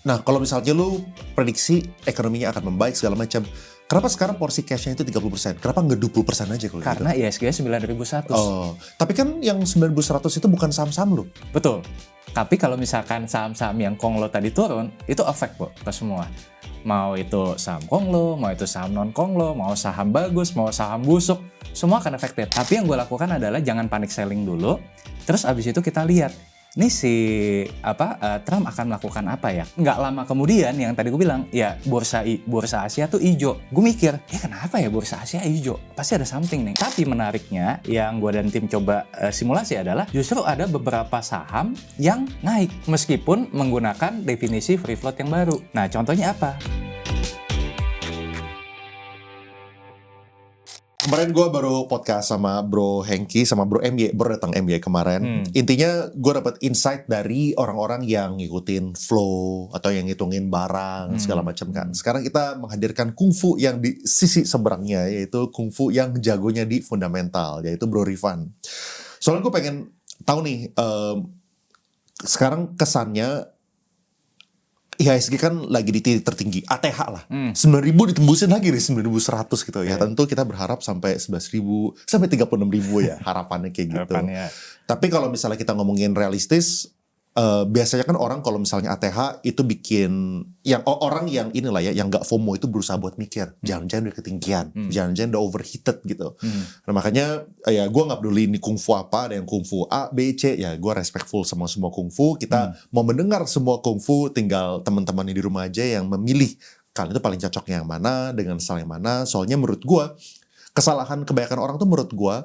Nah, kalau misalnya lu prediksi ekonominya akan membaik segala macam, kenapa sekarang porsi cash-nya itu 30%? Kenapa nggak 20% aja kalau gitu? Karena ISG 9.100. Oh, tapi kan yang 9.100 itu bukan saham-saham lu. Betul. Tapi kalau misalkan saham-saham yang Konglo tadi turun, itu efek kok ke semua. Mau itu saham Konglo, mau itu saham non-Konglo, mau saham bagus, mau saham busuk, semua akan affected. Tapi yang gue lakukan adalah jangan panic selling dulu, terus abis itu kita lihat, nih si Trump akan melakukan apa ya? Nggak lama kemudian yang tadi gue bilang, ya bursa Asia tuh hijau. Gue mikir, ya kenapa ya bursa Asia hijau? Pasti ada something nih. Tapi menariknya yang gue dan tim coba simulasi adalah justru ada beberapa saham yang naik meskipun menggunakan definisi free float yang baru. Nah, contohnya apa? Kemarin gue baru podcast sama Bro Hengki sama Bro MY, Bro datang MY kemarin. Intinya gue dapet insight dari orang-orang yang ngikutin flow atau yang ngitungin barang segala macam kan. Sekarang kita menghadirkan kungfu yang di sisi seberangnya, yaitu kungfu yang jagonya di fundamental, yaitu Bro Rifan. Soalnya gue pengen tahu nih, sekarang kesannya IHSG kan lagi di titik tertinggi, ATH lah. 9.000 ditembusin lagi nih 9.100 gitu ya. Tentu kita berharap sampai 11.000 sampai 36.000 ya harapannya kayak gitu. Tapi kalau misalnya kita ngomongin realistis, biasanya kan orang kalau misalnya ATH itu bikin yang orang yang inilah ya, yang nggak FOMO itu berusaha buat mikir, jangan-jangan udah ketinggian, jangan-jangan udah overheated gitu. Nah makanya ya gue nggak peduli ini kungfu apa, ada yang kungfu A, B, C, ya gue respectful sama semua kungfu. Kita mau mendengar semua kungfu, tinggal teman-teman di rumah aja yang memilih kalian itu paling cocok yang mana dengan style yang mana. Soalnya menurut gue kesalahan kebanyakan orang tuh menurut gue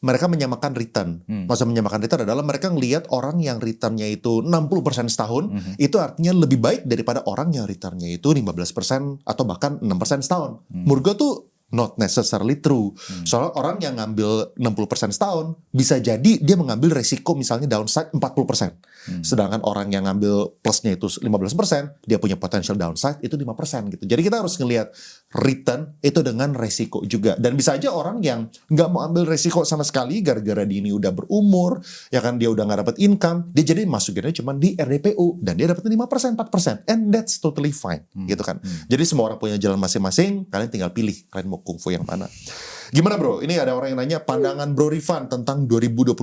mereka menyamakan return. Maksudnya menyamakan return adalah mereka ngelihat orang yang returnnya itu 60% setahun, itu artinya lebih baik daripada orang yang returnnya itu 15% atau bahkan 6% setahun. Menurut gue tuh not necessarily true. Soalnya orang yang ngambil 60% setahun, bisa jadi dia mengambil resiko misalnya downside 40%. Sedangkan orang yang ngambil plusnya itu 15%, dia punya potential downside itu 5% gitu. Jadi kita harus ngelihat return itu dengan resiko juga. Dan bisa aja orang yang nggak mau ambil resiko sama sekali gara-gara dia ini udah berumur, ya kan dia udah nggak dapat income, dia jadi masukinnya cuma di RDPU dan dia dapat 5%, 4%, and that's totally fine, gitu kan. Jadi semua orang punya jalan masing-masing, kalian tinggal pilih kalian mau kungfu yang mana. Gimana bro? Ini ada orang yang nanya pandangan Bro Rifan tentang 2026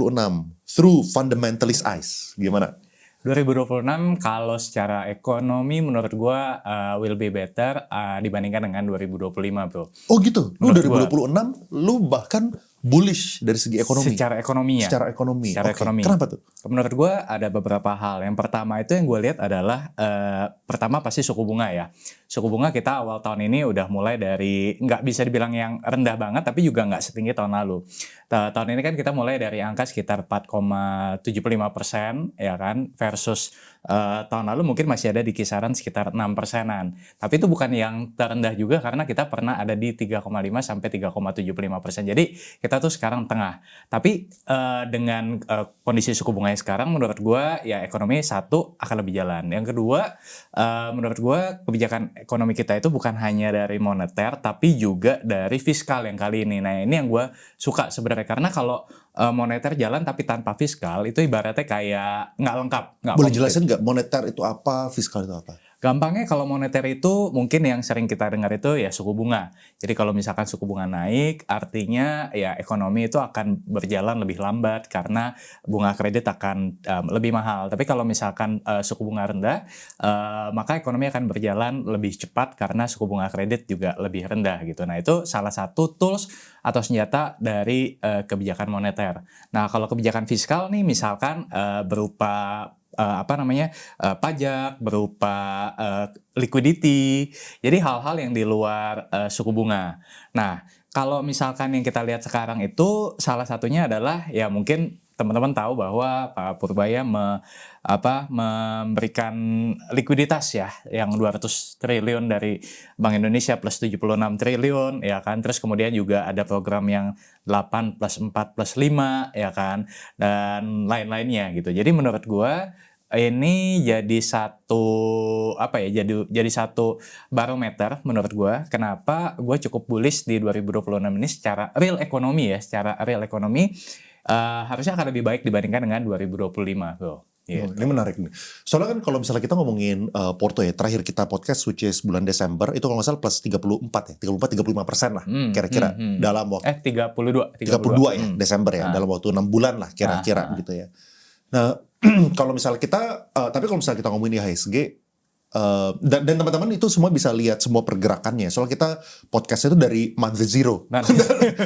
through fundamentalist eyes. Gimana? 2026 kalau secara ekonomi menurut gue will be better dibandingkan dengan 2025 bro. Oh gitu? Lu 2026 lu bahkan bullish dari segi ekonomi? Secara ekonomi ya. Secara ekonomi. Secara ekonomi. Kenapa tuh? Menurut gue ada beberapa hal. Yang pertama itu yang gue lihat adalah pertama pasti suku bunga ya. Suku bunga kita awal tahun ini udah mulai dari nggak bisa dibilang yang rendah banget tapi juga nggak setinggi tahun lalu. Tahun ini kan kita mulai dari angka sekitar 4,75% ya kan versus tahun lalu mungkin masih ada di kisaran sekitar 6%-an. Tapi itu bukan yang terendah juga karena kita pernah ada di 3,5 sampai 3,75%. Jadi kita tuh sekarang tengah. Tapi dengan kondisi suku bunganya sekarang menurut gue ya ekonomi satu akan lebih jalan. Yang kedua menurut gue kebijakan ekonomi kita itu bukan hanya dari moneter tapi juga dari fiskal yang kali ini. Nah ini yang gue suka sebenarnya karena kalau moneter jalan tapi tanpa fiskal itu ibaratnya kayak nggak lengkap. Boleh jelasin nggak moneter itu apa, fiskal itu apa? Gampangnya kalau moneter itu mungkin yang sering kita dengar itu ya suku bunga. Jadi kalau misalkan suku bunga naik artinya ya ekonomi itu akan berjalan lebih lambat karena bunga kredit akan lebih mahal. Tapi kalau misalkan suku bunga rendah maka ekonomi akan berjalan lebih cepat karena suku bunga kredit juga lebih rendah gitu. Nah itu salah satu tools atau senjata dari kebijakan moneter. Nah kalau kebijakan fiskal nih misalkan berupa pajak, berupa liquidity, jadi hal-hal yang di luar suku bunga. Nah, kalau misalkan yang kita lihat sekarang itu salah satunya adalah ya mungkin teman-teman tahu bahwa Pak Purbaya memberikan likuiditas ya yang 200 triliun dari Bank Indonesia plus 76 triliun ya kan. Terus kemudian juga ada program yang 8 plus 4 plus 5 ya kan dan lain-lainnya gitu. Jadi menurut gua ini jadi satu jadi satu barometer menurut gue kenapa gue cukup bullish di 2026 ini secara real ekonomi harusnya akan lebih baik dibandingkan dengan 2025 bro. Gitu. Ini menarik nih. Soalnya kan kalau misalnya kita ngomongin Porto ya, terakhir kita podcast which is bulan Desember itu kalau nggak salah plus 34 ya, 35% lah kira-kira dalam waktu 32 ya Desember ya, dalam waktu 6 bulan lah kira-kira gitu ya. Nah, kalau misalnya kita tapi kalau misalnya kita ngomongin IHSG dan teman-teman itu semua bisa lihat semua pergerakannya. Soalnya kita podcast itu dari month zero.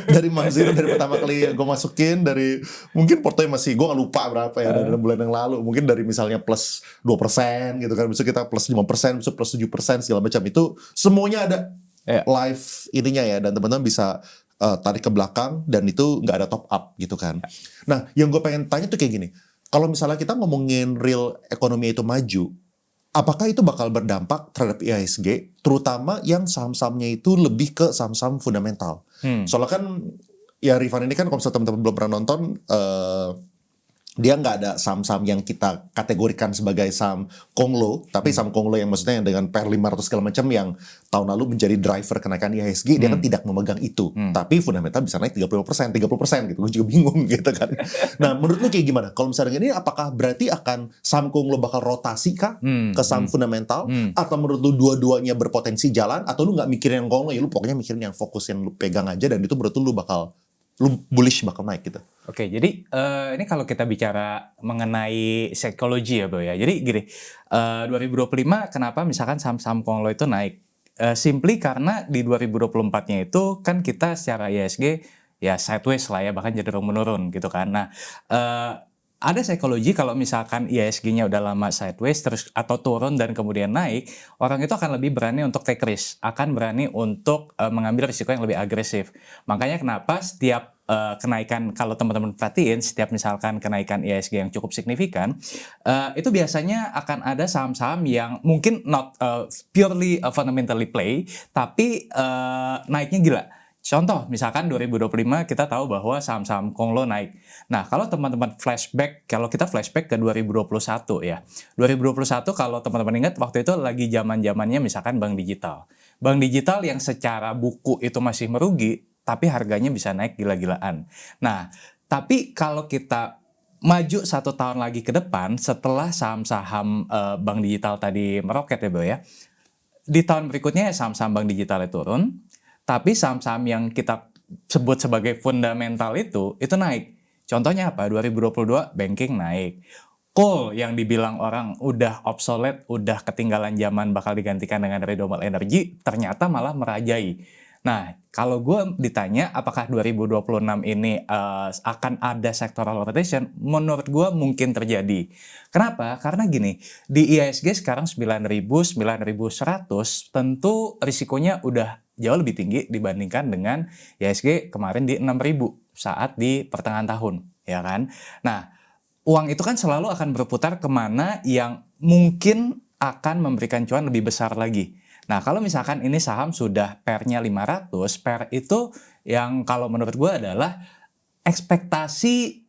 Dari month zero, dari pertama kali gue masukin, dari mungkin portonya masih, gue gak lupa berapa ya, dari bulan yang lalu. Mungkin dari misalnya plus 2% gitu kan, besok kita plus 5%, besok plus 7%, segala macam. Itu semuanya ada live ininya ya, dan teman-teman bisa tarik ke belakang, dan itu gak ada top up gitu kan. Nah, yang gue pengen tanya tuh kayak gini, kalau misalnya kita ngomongin real ekonomi itu maju, apakah itu bakal berdampak terhadap IHSG, terutama yang saham-sahamnya itu lebih ke saham-saham fundamental? Soalnya kan, ya Rifan ini kan kalau misalnya teman-teman belum pernah nonton, dia nggak ada saham-saham yang kita kategorikan sebagai saham Konglo, tapi saham Konglo yang maksudnya yang dengan PER 500 segala macam yang tahun lalu menjadi driver kenaikan IHSG, dia kan tidak memegang itu. Tapi fundamental bisa naik 30% gitu. Gue juga bingung gitu kan. Nah, menurut lu kayak gimana? Kalau misalnya ini apakah berarti akan saham Konglo bakal rotasi kah ke saham fundamental? Atau menurut lu dua-duanya berpotensi jalan? Atau lu nggak mikirin yang Konglo, ya lu pokoknya mikirin yang fokus yang lu pegang aja, dan itu menurut lu bullish bakal naik gitu? Oke, jadi ini kalau kita bicara mengenai psikologi ya Bro ya. Jadi gini, 2025 kenapa misalkan saham-saham Konglo itu naik? Simply karena di 2024-nya itu kan kita secara IHSG ya sideways lah ya, bahkan cenderung menurun gitu kan. Nah, ada psikologi kalau misalkan IHSG-nya udah lama sideways terus atau turun dan kemudian naik, orang itu akan lebih berani untuk take risk, akan berani untuk mengambil risiko yang lebih agresif. Makanya kenapa setiap kenaikan, kalau teman-teman perhatiin, setiap misalkan kenaikan IHSG yang cukup signifikan, itu biasanya akan ada saham-saham yang mungkin not purely fundamentally play, tapi naiknya gila. Contoh, misalkan 2025 kita tahu bahwa saham-saham Konglo naik. Nah, kalau teman-teman kalau kita flashback ke 2021 ya. 2021 kalau teman-teman ingat waktu itu lagi zaman-zamannya misalkan bank digital. Bank digital yang secara buku itu masih merugi, tapi harganya bisa naik gila-gilaan. Nah, tapi kalau kita maju 1 tahun lagi ke depan setelah saham-saham bank digital tadi meroket ya Bro ya. Di tahun berikutnya saham-saham bank digitalnya turun. Tapi saham-saham yang kita sebut sebagai fundamental itu naik. Contohnya apa? 2022 banking naik. Coal yang dibilang orang udah obsolete, udah ketinggalan zaman, bakal digantikan dengan renewable energy, ternyata malah merajai. Nah, kalau gue ditanya apakah 2026 ini akan ada sectoral rotation, menurut gue mungkin terjadi. Kenapa? Karena gini, di IHSG sekarang 9.000, 9.100, tentu risikonya udah jauh lebih tinggi dibandingkan dengan IHSG kemarin di 6.000 saat di pertengahan tahun, ya kan? Nah, uang itu kan selalu akan berputar kemana yang mungkin akan memberikan cuan lebih besar lagi. Nah, kalau misalkan ini saham sudah PER-nya 500, PER itu yang kalau menurut gue adalah ekspektasi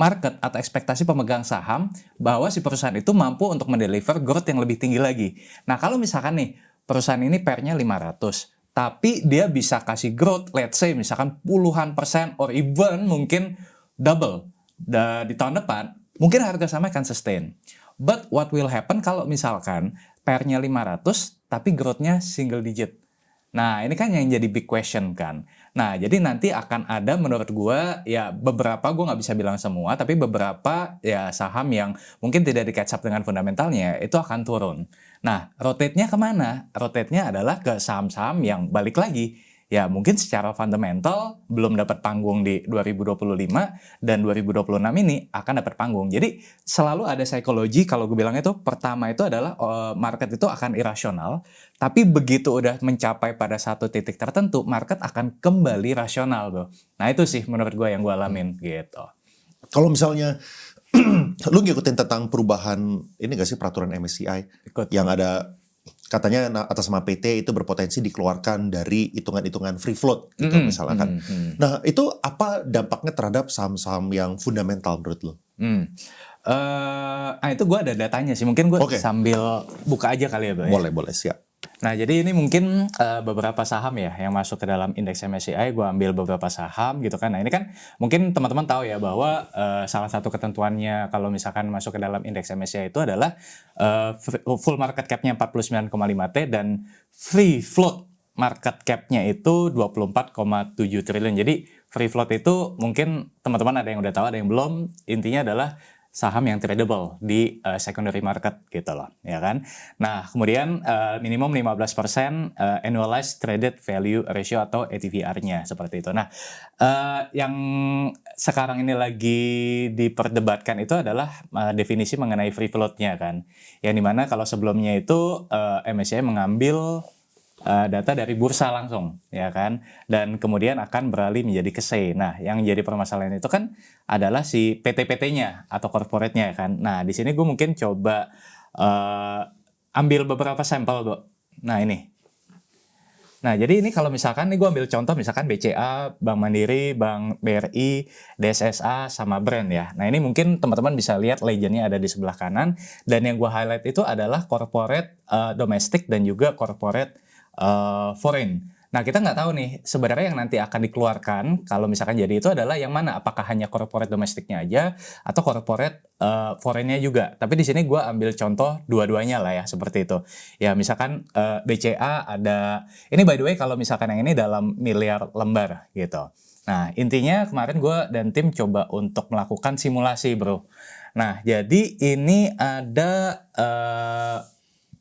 market atau ekspektasi pemegang saham bahwa si perusahaan itu mampu untuk mendeliver growth yang lebih tinggi lagi. Nah, kalau misalkan nih perusahaan ini PER-nya 500, tapi dia bisa kasih growth, let's say misalkan puluhan persen or even mungkin double di tahun depan, mungkin harga saham akan sustain. But what will happen kalau misalkan PER-nya 500 tapi growth-nya single digit? Nah, ini kan yang jadi big question kan. Nah, jadi nanti akan ada menurut gue ya beberapa, gue nggak bisa bilang semua, tapi beberapa ya saham yang mungkin tidak di catch up dengan fundamentalnya itu akan turun. Nah, rotate-nya kemana? Rotate-nya adalah ke saham-saham yang balik lagi. Ya mungkin secara fundamental belum dapat panggung di 2025 dan 2026 ini akan dapat panggung. Jadi selalu ada psikologi, kalau gue bilang itu pertama itu adalah market itu akan irasional, tapi begitu udah mencapai pada satu titik tertentu market akan kembali rasional bro. Nah itu sih menurut gue yang gue alamin gitu. Kalau misalnya lu ngikutin tentang perubahan ini gak sih peraturan MSCI Ikut. Yang ada katanya atas nama PT itu berpotensi dikeluarkan dari hitungan-hitungan free float gitu misalnya kan. Nah itu apa dampaknya terhadap saham-saham yang fundamental menurut lo? Itu gue ada datanya sih, mungkin gue sambil buka aja kali ya Bro. Boleh siap. Nah, jadi ini mungkin beberapa saham ya yang masuk ke dalam indeks MSCI, gue ambil beberapa saham gitu kan. Nah, ini kan mungkin teman-teman tahu ya bahwa salah satu ketentuannya kalau misalkan masuk ke dalam indeks MSCI itu adalah full market cap-nya 49,5 T dan free float market cap-nya itu 24,7 triliun. Jadi free float itu mungkin teman-teman ada yang udah tahu, ada yang belum. Intinya adalah saham yang tradable di secondary market gitu loh, ya kan. Nah, kemudian minimum 15% annualized traded value ratio atau ATVR-nya seperti itu. Nah, yang sekarang ini lagi diperdebatkan itu adalah definisi mengenai free float-nya kan. Yang dimana kalau sebelumnya itu MSCI mengambil data dari bursa langsung, ya kan, dan kemudian akan beralih menjadi ke SEI. Nah, yang jadi permasalahan itu kan adalah si PT-PT-nya atau corporate-nya, kan. Nah, di sini gue mungkin coba ambil beberapa sampel, Bro. Nah, ini. Nah, jadi ini kalau misalkan nih gue ambil contoh misalkan BCA, Bank Mandiri, Bank BRI, DSSA, sama Brand ya. Nah, ini mungkin teman-teman bisa lihat legend-nya ada di sebelah kanan, dan yang gue highlight itu adalah corporate domestik dan juga corporate foreign. Nah, kita nggak tahu nih sebenarnya yang nanti akan dikeluarkan kalau misalkan jadi itu adalah yang mana, apakah hanya corporate domestiknya aja atau corporate foreign-nya juga. Tapi di sini gue ambil contoh dua-duanya lah ya, seperti itu. Ya, misalkan BCA ada, ini by the way kalau misalkan yang ini dalam miliar lembar gitu. Nah, intinya kemarin gue dan tim coba untuk melakukan simulasi, bro. Nah, jadi ini ada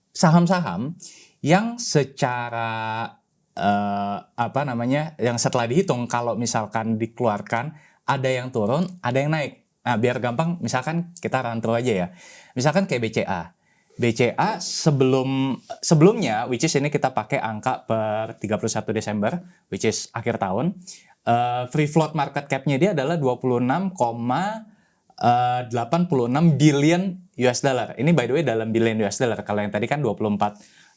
saham-saham yang secara yang setelah dihitung kalau misalkan dikeluarkan ada yang turun, ada yang naik. Nah, biar gampang, misalkan kita run through aja ya. Misalkan kayak BCA. BCA sebelumnya, which is ini kita pakai angka per 31 Desember, which is akhir tahun, free float market cap-nya dia adalah 26,86 billion US dollar. Ini by the way dalam billion US dollar. Kalau yang tadi kan 24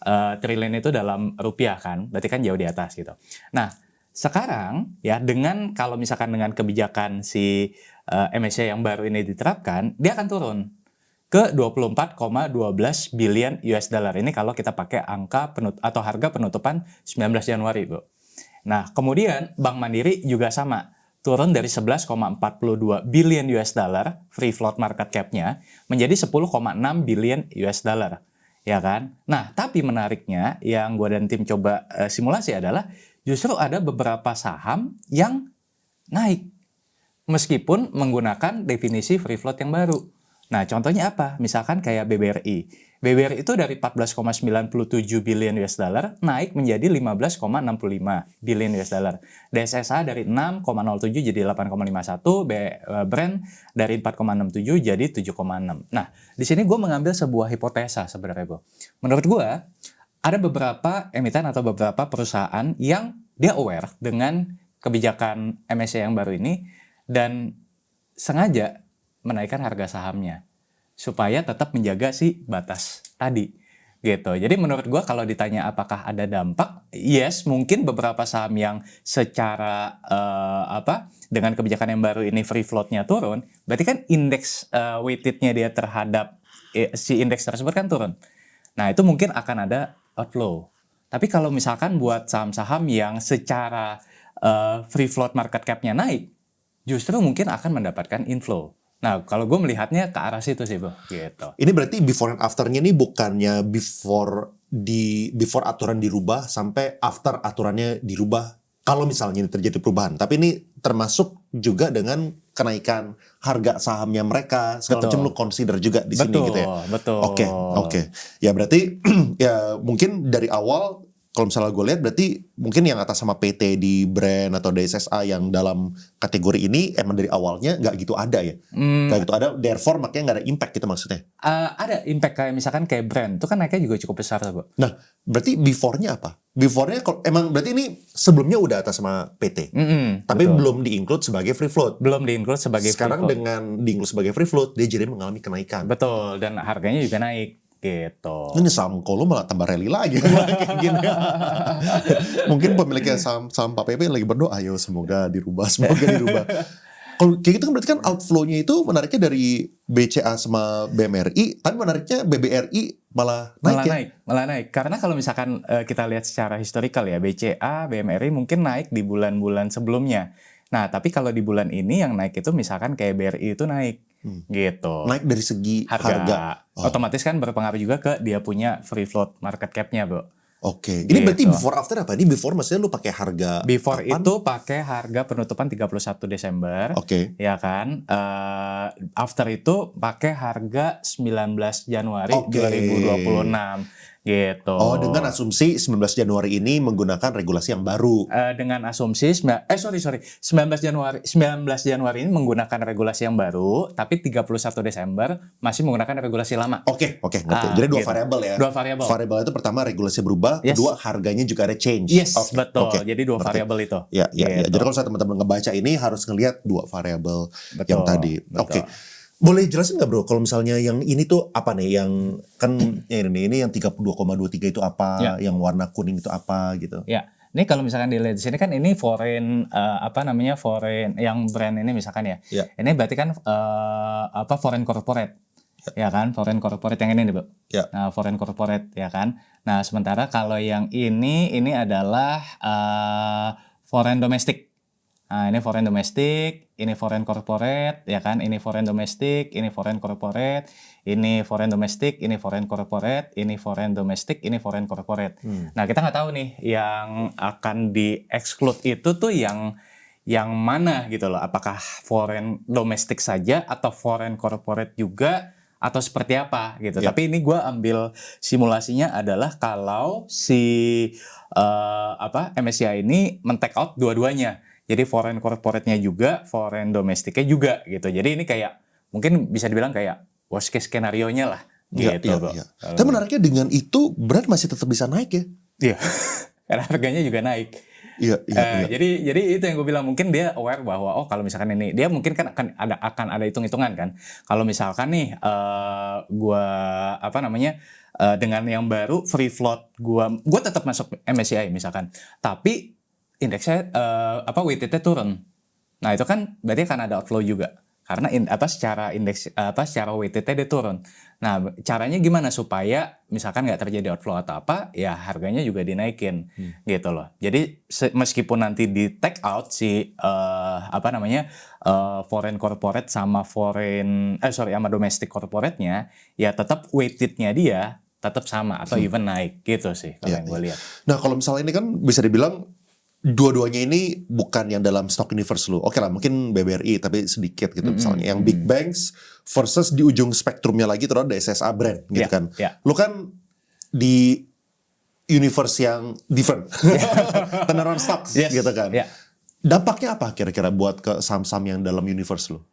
triliun itu dalam rupiah kan, berarti kan jauh di atas gitu. Nah, sekarang ya dengan kalau misalkan dengan kebijakan si MSCI yang baru ini diterapkan, dia akan turun ke 24,12 billion US dollar. Ini kalau kita pakai angka atau harga penutupan 19 Januari, Bro. Nah, kemudian Bank Mandiri juga sama, turun dari 11,42 billion US dollar free float market cap-nya menjadi 10,6 billion US dollar. Ya kan? Nah, tapi menariknya yang gue dan tim coba simulasi adalah justru ada beberapa saham yang naik meskipun menggunakan definisi free float yang baru. Nah, contohnya apa? Misalkan kayak BBRI. BBRI itu dari 14,97 billion US dollar naik menjadi 15,65 billion US dollar. DSSA dari 6,07 jadi 8,51, Brand dari 4,67 jadi 7,6. Nah, di sini gue mengambil sebuah hipotesa sebenarnya, Bro. Menurut gue, ada beberapa emiten atau beberapa perusahaan yang dia aware dengan kebijakan MSCI yang baru ini dan sengaja menaikkan harga sahamnya supaya tetap menjaga si batas tadi gitu. Jadi menurut gue kalau ditanya apakah ada dampak, yes, mungkin beberapa saham yang secara dengan kebijakan yang baru ini free float-nya turun, berarti kan indeks weighted-nya dia terhadap si indeks tersebut kan turun. Nah, itu mungkin akan ada outflow. Tapi kalau misalkan buat saham-saham yang secara free float market cap-nya naik, justru mungkin akan mendapatkan inflow. Nah, kalau gue melihatnya ke arah situ sih, Bro. Gitu. Ini berarti before and after-nya ini bukannya before aturan dirubah sampai after aturannya dirubah kalau misalnya ini terjadi perubahan. Tapi ini termasuk juga dengan kenaikan harga sahamnya mereka segala macam lu consider juga di sini gitu ya. Betul. Oke. Ya berarti ya mungkin dari awal kalau misalnya gue lihat berarti mungkin yang atas sama PT di Brand atau DSSA yang dalam kategori ini emang dari awalnya nggak gitu ada ya. Nggak gitu ada, therefore makanya nggak ada impact gitu maksudnya. Ada impact kayak misalkan kayak Brand, itu kan naiknya juga cukup besar, Bu. Nah, berarti before-nya apa? Before-nya emang berarti ini sebelumnya udah atas sama PT. Tapi betul. belum di-include sebagai free float. Belum di-include sebagai Sekarang free float. dengan di-include sebagai free float, dia jadi mengalami kenaikan. Betul, dan harganya juga naik. Gitu. Ini saham Kolo malah tambah rally lagi kayak gini. Mungkin pemiliknya saham Pak PP lagi berdoa, ayo semoga dirubah. Kalau kayak gitu kan berarti kan outflow-nya itu menariknya dari BCA sama BMRI, tapi menariknya BBRI malah naik ya? Malah naik. Karena kalau misalkan kita lihat secara historical ya, BCA, BMRI mungkin naik di bulan-bulan sebelumnya. Nah, tapi kalau di bulan ini yang naik itu misalkan kayak BRI itu naik, gitu. Naik dari segi harga. Otomatis kan berpengaruh juga ke dia punya free float market cap-nya, Bro. Oke. Ini berarti Gitu. before after apa? Ini before maksudnya lu pakai harga Before kapan? itu pakai harga penutupan 31 Desember. Oke. Ya kan. After itu pakai harga 19 Januari Oke. 2026. Gitu. Oh, dengan asumsi 19 Januari ini menggunakan regulasi yang baru. Dengan asumsi 19 Januari ini menggunakan regulasi yang baru, tapi 31 Desember masih menggunakan regulasi lama. Oke, ngerti. Jadi dua variabel ya. Dua variabel. Variabel itu pertama regulasi berubah, Yes. kedua harganya juga ada change. Yes, Oke, betul. oke. Jadi dua Ngerti. variabel itu. Ya. Gitu. Jadi kalau saya teman-teman ngebaca ini harus ngelihat dua variabel Betul, yang tadi. betul. Oke. Boleh jelasin nggak bro, kalau misalnya yang ini tuh apa nih, yang kan ini yang 32,23 itu apa, Ya. yang warna kuning itu apa gitu. Ya, ini kalau misalkan dilihat di sini kan ini foreign foreign yang brand ini misalkan ya. Ya. Ini berarti kan foreign corporate. Ya kan, foreign corporate yang ini nih, Bu. Ya. Nah, foreign corporate ya kan. Nah, sementara kalau yang ini adalah foreign domestic. Nah, ini foreign domestic, ini foreign corporate, ya kan? Ini foreign domestic, ini foreign corporate, ini foreign domestic, ini foreign corporate, ini foreign domestic, ini foreign corporate. Nah, kita nggak tahu nih yang akan di-exclude itu tuh yang mana gitu loh. Apakah foreign domestic saja atau foreign corporate juga atau seperti apa gitu. Ya. Tapi ini gue ambil simulasinya adalah kalau si MSCI ini men-take out dua-duanya. Jadi foreign corporate-nya juga, foreign domestic-nya juga gitu. Jadi ini kayak mungkin bisa dibilang kayak worst case skenario-nya lah gitu, Bro. Iya. Tapi menariknya dengan itu brand masih tetap bisa naik ya? Iya. Karena harganya juga naik. Iya. Jadi itu yang gue bilang, mungkin dia aware bahwa kalau misalkan ini dia mungkin kan akan ada hitung-hitungan kan. Kalau misalkan nih dengan yang baru free float gue tetap masuk MSCI misalkan. Tapi indeksnya weighted-nya turun. Nah, itu kan berarti akan ada outflow juga. Karena secara weighted-nya dia turun. Nah, caranya gimana supaya misalkan nggak terjadi outflow atau apa, ya harganya juga dinaikin gitu loh. Jadi meskipun nanti di take out si foreign corporate sama sama domestic corporate-nya, ya tetap weighted-nya dia tetap sama atau even naik gitu sih kalau yang gue lihat. Nah, kalau misalnya ini kan bisa dibilang dua-duanya ini bukan yang dalam stock universe lu. Oke lah, mungkin BBRI tapi sedikit gitu misalnya. Yang big banks versus di ujung spektrumnya lagi terus ada SSA brand gitu kan. Lu kan di universe yang different. Turnaround stocks gitu kan. Dampaknya apa kira-kira buat ke saham-saham yang dalam universe lu?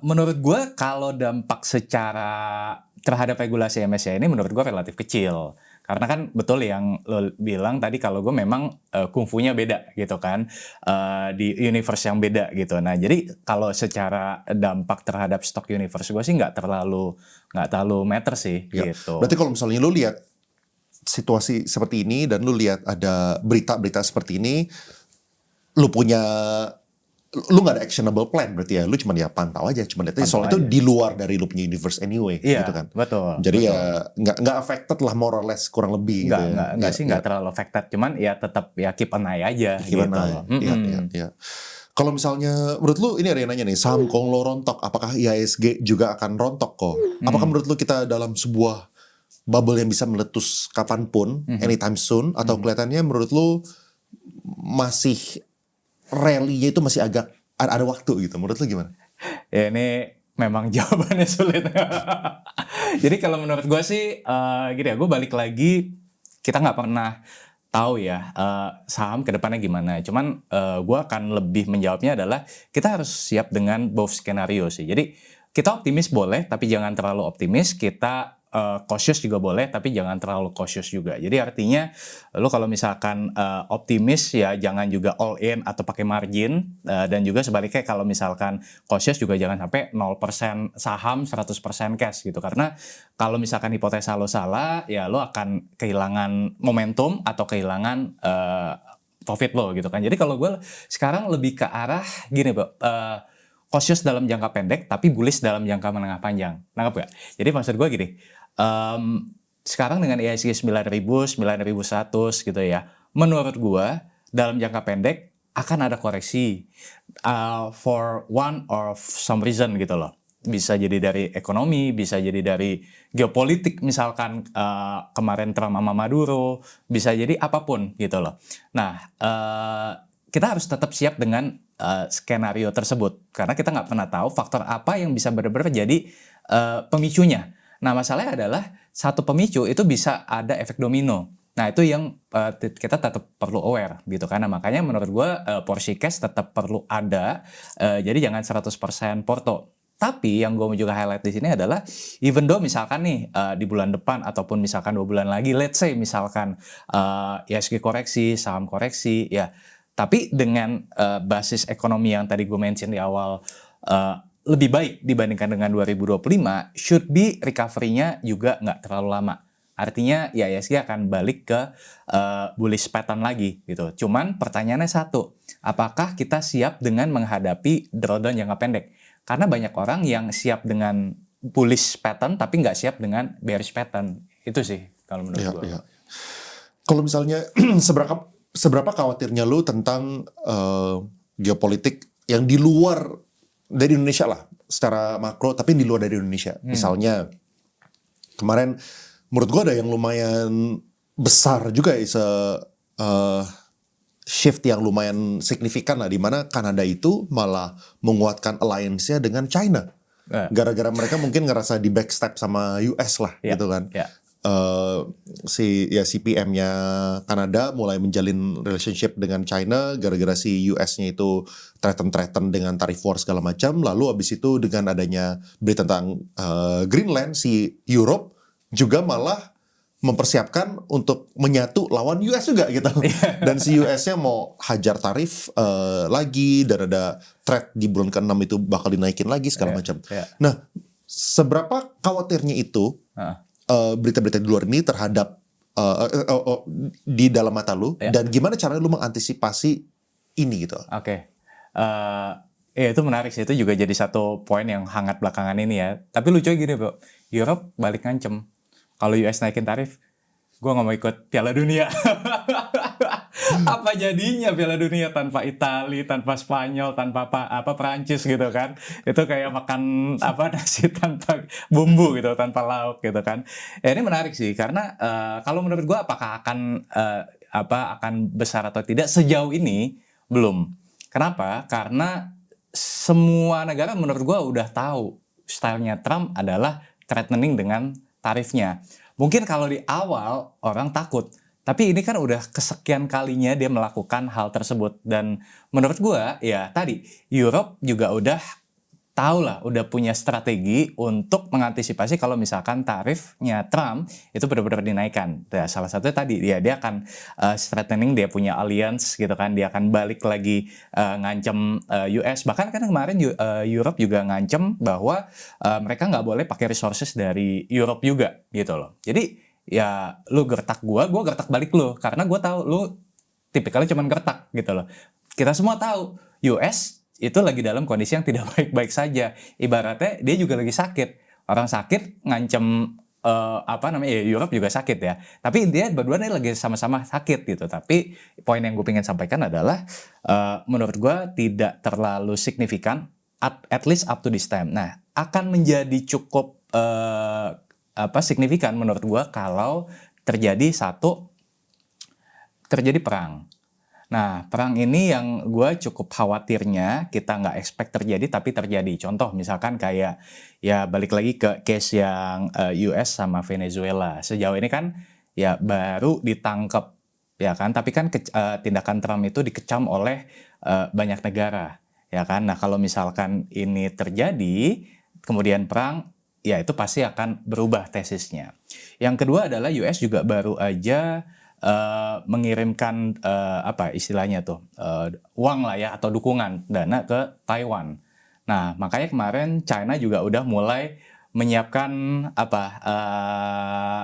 Menurut gue kalau dampak secara terhadap regulasi MSCI ini menurut gue relatif kecil. Karena kan betul yang lo bilang tadi, kalau gue memang kungfunya beda gitu kan, di universe yang beda gitu. Nah, jadi kalau secara dampak terhadap stock universe gue sih nggak terlalu matter sih gitu. Berarti kalau misalnya lo lihat situasi seperti ini dan lo lihat ada berita-berita seperti ini, lu nggak ada actionable plan berarti ya, lu cuma ya pantau aja, cuma lihat aja, soalnya itu di luar dari lu punya universe anyway, gitu kan. Betul. Jadi ya nggak affected lah, more or less, kurang lebih gitu ya. Nggak terlalu affected, cuman ya tetap ya keep an eye aja gitu. Iya. Kalau misalnya menurut lu, ini ada yang nanya nih, saham Konglo rontok, apakah IHSG juga akan rontok kok? Apakah menurut lu kita dalam sebuah bubble yang bisa meletus kapanpun, anytime soon, atau kelihatannya menurut lu masih rally-nya itu masih agak ada waktu gitu? Menurut lu gimana? Ya, ini memang jawabannya sulit. Jadi kalau menurut gue sih gini ya, gue balik lagi, kita nggak pernah tahu ya saham kedepannya gimana. Cuman gue akan lebih menjawabnya adalah kita harus siap dengan both skenario sih. Jadi kita optimis boleh, tapi jangan terlalu optimis. Kita cautious juga boleh, tapi jangan terlalu cautious juga. Jadi artinya lo kalau misalkan optimis ya jangan juga all in atau pakai margin, dan juga sebaliknya kalau misalkan cautious juga jangan sampai 0% saham 100% cash gitu. Karena kalau misalkan hipotesa lo salah, ya lo akan kehilangan momentum atau kehilangan profit lo gitu kan. Jadi kalau gue sekarang lebih ke arah gini, Bro. Cautious dalam jangka pendek, tapi bullish dalam jangka menengah panjang. Nangkep gak? Jadi maksud gue gini, sekarang dengan IHSG 9.000, 9.100 gitu ya, menurut gua dalam jangka pendek akan ada koreksi for one or some reason gitu loh. Bisa jadi dari ekonomi, bisa jadi dari geopolitik misalkan kemarin Trump sama Maduro, bisa jadi apapun gitu loh. Nah, kita harus tetap siap dengan skenario tersebut karena kita nggak pernah tahu faktor apa yang bisa benar-benar jadi pemicunya. Nah, masalahnya adalah satu pemicu itu bisa ada efek domino. Nah, itu yang kita tetap perlu aware gitu kan. Nah, makanya menurut gue porsi cash tetap perlu ada. Jadi jangan 100% porto. Tapi yang gue mau juga highlight di sini adalah even though misalkan nih di bulan depan ataupun misalkan 2 bulan lagi, let's say misalkan IHSG koreksi, saham koreksi, ya. Tapi dengan basis ekonomi yang tadi gue mention di awal lebih baik dibandingkan dengan 2025, should be recovery-nya juga nggak terlalu lama. Artinya ya IHSG akan balik ke bullish pattern lagi gitu. Cuman pertanyaannya satu, apakah kita siap dengan menghadapi drawdown jangka pendek? Karena banyak orang yang siap dengan bullish pattern tapi nggak siap dengan bearish pattern. Itu sih kalau menurut gue. Iya. Kalau misalnya seberapa khawatirnya lu tentang geopolitik yang di luar dari Indonesia lah, secara makro tapi di luar dari Indonesia. Misalnya kemarin menurut gue ada yang lumayan besar juga shift yang lumayan signifikan lah, di mana Kanada itu malah menguatkan alliance-nya dengan China. Gara-gara mereka mungkin ngerasa di backstep sama US lah gitu kan. Si PM-nya Kanada mulai menjalin relationship dengan China gara-gara si US-nya itu threaten dengan tarif war segala macam. Lalu abis itu dengan adanya berita tentang Greenland, si Europe juga malah mempersiapkan untuk menyatu lawan US juga gitu. Dan si US-nya mau hajar tarif lagi, dan ada threat di bulan ke-6 itu bakal dinaikin lagi segala macam. Nah, seberapa khawatirnya itu berita-berita di luar ini terhadap di dalam mata lu, dan gimana caranya lu mengantisipasi ini gitu? Oke. Ya itu menarik sih, itu juga jadi satu poin yang hangat belakangan ini ya. Tapi lucunya gini bro, Europe balik ngancem. Kalau US naikin tarif, gue gak mau ikut Piala Dunia. Apa jadinya Piala Dunia tanpa Italia, tanpa Spanyol, tanpa Perancis gitu kan? Itu kayak makan nasi tanpa bumbu gitu, tanpa lauk gitu kan? Ya ini menarik sih, karena kalau menurut gue apakah akan besar atau tidak sejauh ini belum. Kenapa? Karena semua negara menurut gue udah tahu stylenya Trump adalah threatening dengan tarifnya. Mungkin kalau di awal orang takut, tapi ini kan udah kesekian kalinya dia melakukan hal tersebut. Dan menurut gua ya tadi Europe juga udah tahu lah, udah punya strategi untuk mengantisipasi kalau misalkan tarifnya Trump itu benar-benar dinaikkan. Nah, salah satunya tadi dia akan strengthening, dia punya alliance gitu kan, dia akan balik lagi ngancem US. Bahkan kan kemarin Europe juga ngancem bahwa mereka nggak boleh pakai resources dari Europe juga gitu loh. Jadi ya lu gertak gua gertak balik lu, karena gua tahu lu tipikalnya cuman gertak gitu loh. Kita semua tahu US itu lagi dalam kondisi yang tidak baik-baik saja. Ibaratnya dia juga lagi sakit. Orang sakit ngancem Europe juga sakit ya. Tapi intinya berdua nih lagi sama-sama sakit gitu. Tapi poin yang gue pengen sampaikan adalah menurut gue tidak terlalu signifikan, at least up to this time. Nah, akan menjadi cukup signifikan menurut gue kalau terjadi perang. Nah, perang ini yang gue cukup khawatirnya kita nggak expect terjadi, tapi terjadi. Contoh misalkan kayak ya balik lagi ke case yang US sama Venezuela. Sejauh ini kan ya baru ditangkap ya kan, tapi kan tindakan Trump itu dikecam oleh banyak negara ya kan. Nah, kalau misalkan ini terjadi kemudian perang, ya itu pasti akan berubah tesisnya. Yang kedua adalah US juga baru aja mengirimkan istilahnya tuh uang lah ya, atau dukungan dana ke Taiwan. Nah, makanya kemarin China juga udah mulai menyiapkan